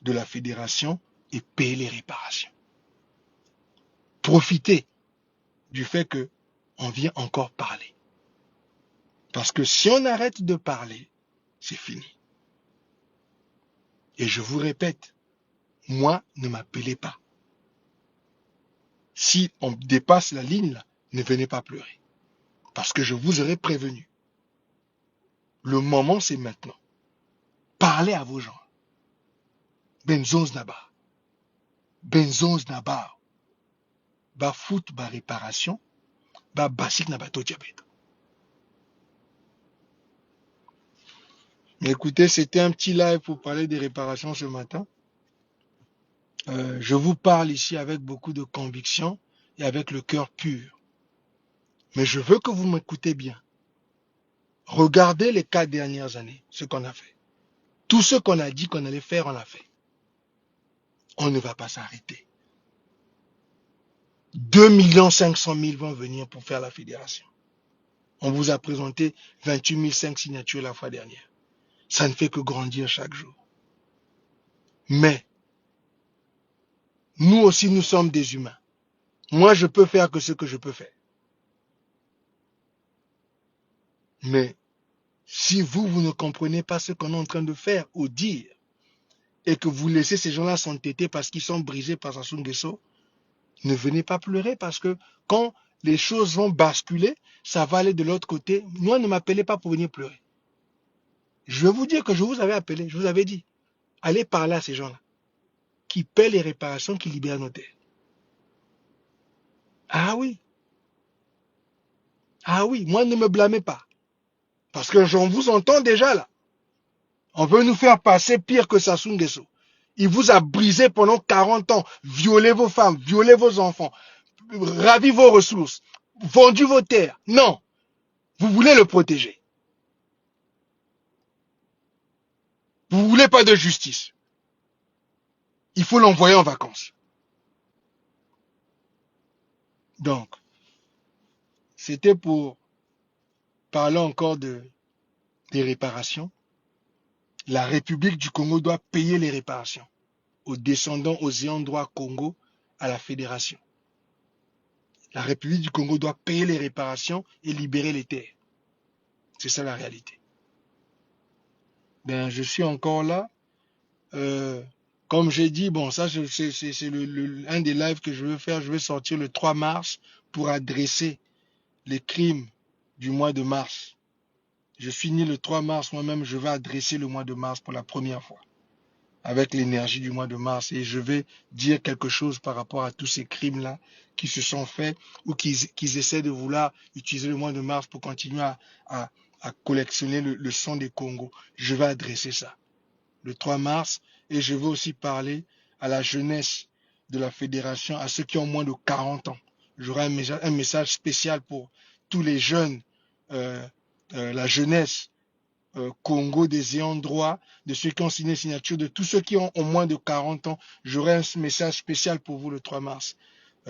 de la fédération et payer les réparations. Profitez du fait qu'on vient encore parler. Parce que si on arrête de parler, c'est fini. Et je vous répète, moi, ne m'appelez pas. Si on dépasse la ligne, là, ne venez pas pleurer. Parce que je vous aurais prévenu. Le moment, c'est maintenant. Parlez à vos gens. Benzons Nabar. Benzons Nabar. Ba foot, ba réparation. Ba basique nabato diabète. Mais écoutez, c'était un petit live pour parler des réparations ce matin. Je vous parle ici avec beaucoup de conviction et avec le cœur pur. Mais je veux que vous m'écoutez bien. Regardez les 4 dernières années, ce qu'on a fait. Tout ce qu'on a dit qu'on allait faire, on l'a fait. On ne va pas s'arrêter. 2 500 000 vont venir pour faire la fédération. On vous a présenté 28 500 signatures la fois dernière. Ça ne fait que grandir chaque jour. Mais, nous aussi, nous sommes des humains. Moi, je peux faire que ce que je peux faire. Mais, si vous ne comprenez pas ce qu'on est en train de faire ou dire, et que vous laissez ces gens-là s'entêter parce qu'ils sont brisés par Sassou Nguesso, ne venez pas pleurer parce que quand les choses vont basculer, ça va aller de l'autre côté. Moi, ne m'appelez pas pour venir pleurer. Je vais vous dire que je vous avais appelé, je vous avais dit, allez parler à ces gens-là, qui paient les réparations, qui libèrent nos terres. Ah oui. Ah oui, moi ne me blâmez pas. Parce que j'en vous entends déjà là. On veut nous faire passer pire que Sassou Nguesso. Il vous a brisé pendant 40 ans, violé vos femmes, violé vos enfants, ravi vos ressources, vendu vos terres. Non, vous voulez le protéger. Vous voulez pas de justice. Il faut l'envoyer en vacances. Donc, c'était pour parler encore des réparations. La République du Congo doit payer les réparations aux descendants, aux ayants droit Congo, à la fédération. La République du Congo doit payer les réparations et libérer les terres. C'est ça la réalité. Ben, je suis encore là. Euh, Comme j'ai dit, bon, ça c'est un des lives que je veux faire. Je vais sortir le 3 mars pour adresser les crimes du mois de mars. Je finis le 3 mars moi-même, je vais adresser le mois de mars pour la première fois, avec l'énergie du mois de mars. Et je vais dire quelque chose par rapport à tous ces crimes-là qui se sont faits ou qui essaient de vouloir utiliser le mois de mars pour continuer à, à collectionner le sang des Congos. Je vais adresser ça le 3 mars et je vais aussi parler à la jeunesse de la fédération, à ceux qui ont moins de 40 ans. J'aurai un message spécial pour tous les jeunes, euh, la jeunesse Congo des ayants droit, de ceux qui ont signé signature, de tous ceux qui ont au moins de 40 ans. J'aurai un message spécial pour vous le 3 mars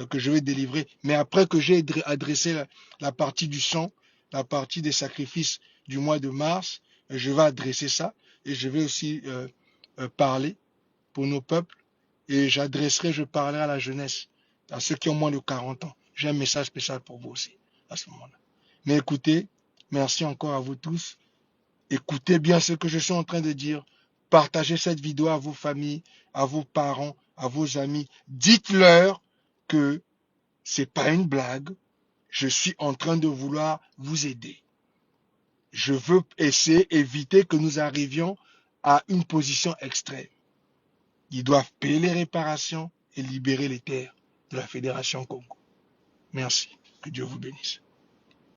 que je vais délivrer. Mais après que j'ai adressé la partie du sang, la partie des sacrifices du mois de mars, je vais adresser ça et je vais aussi parler pour nos peuples et je parlerai à la jeunesse, à ceux qui ont moins de 40 ans. J'ai un message spécial pour vous aussi à ce moment-là. Mais écoutez, merci encore à vous tous. Écoutez bien ce que je suis en train de dire. Partagez cette vidéo à vos familles, à vos parents, à vos amis. Dites-leur que c'est pas une blague. Je suis en train de vouloir vous aider. Je veux essayer éviter que nous arrivions à une position extrême. Ils doivent payer les réparations et libérer les terres de la Fédération Congo. Merci. Que Dieu vous bénisse.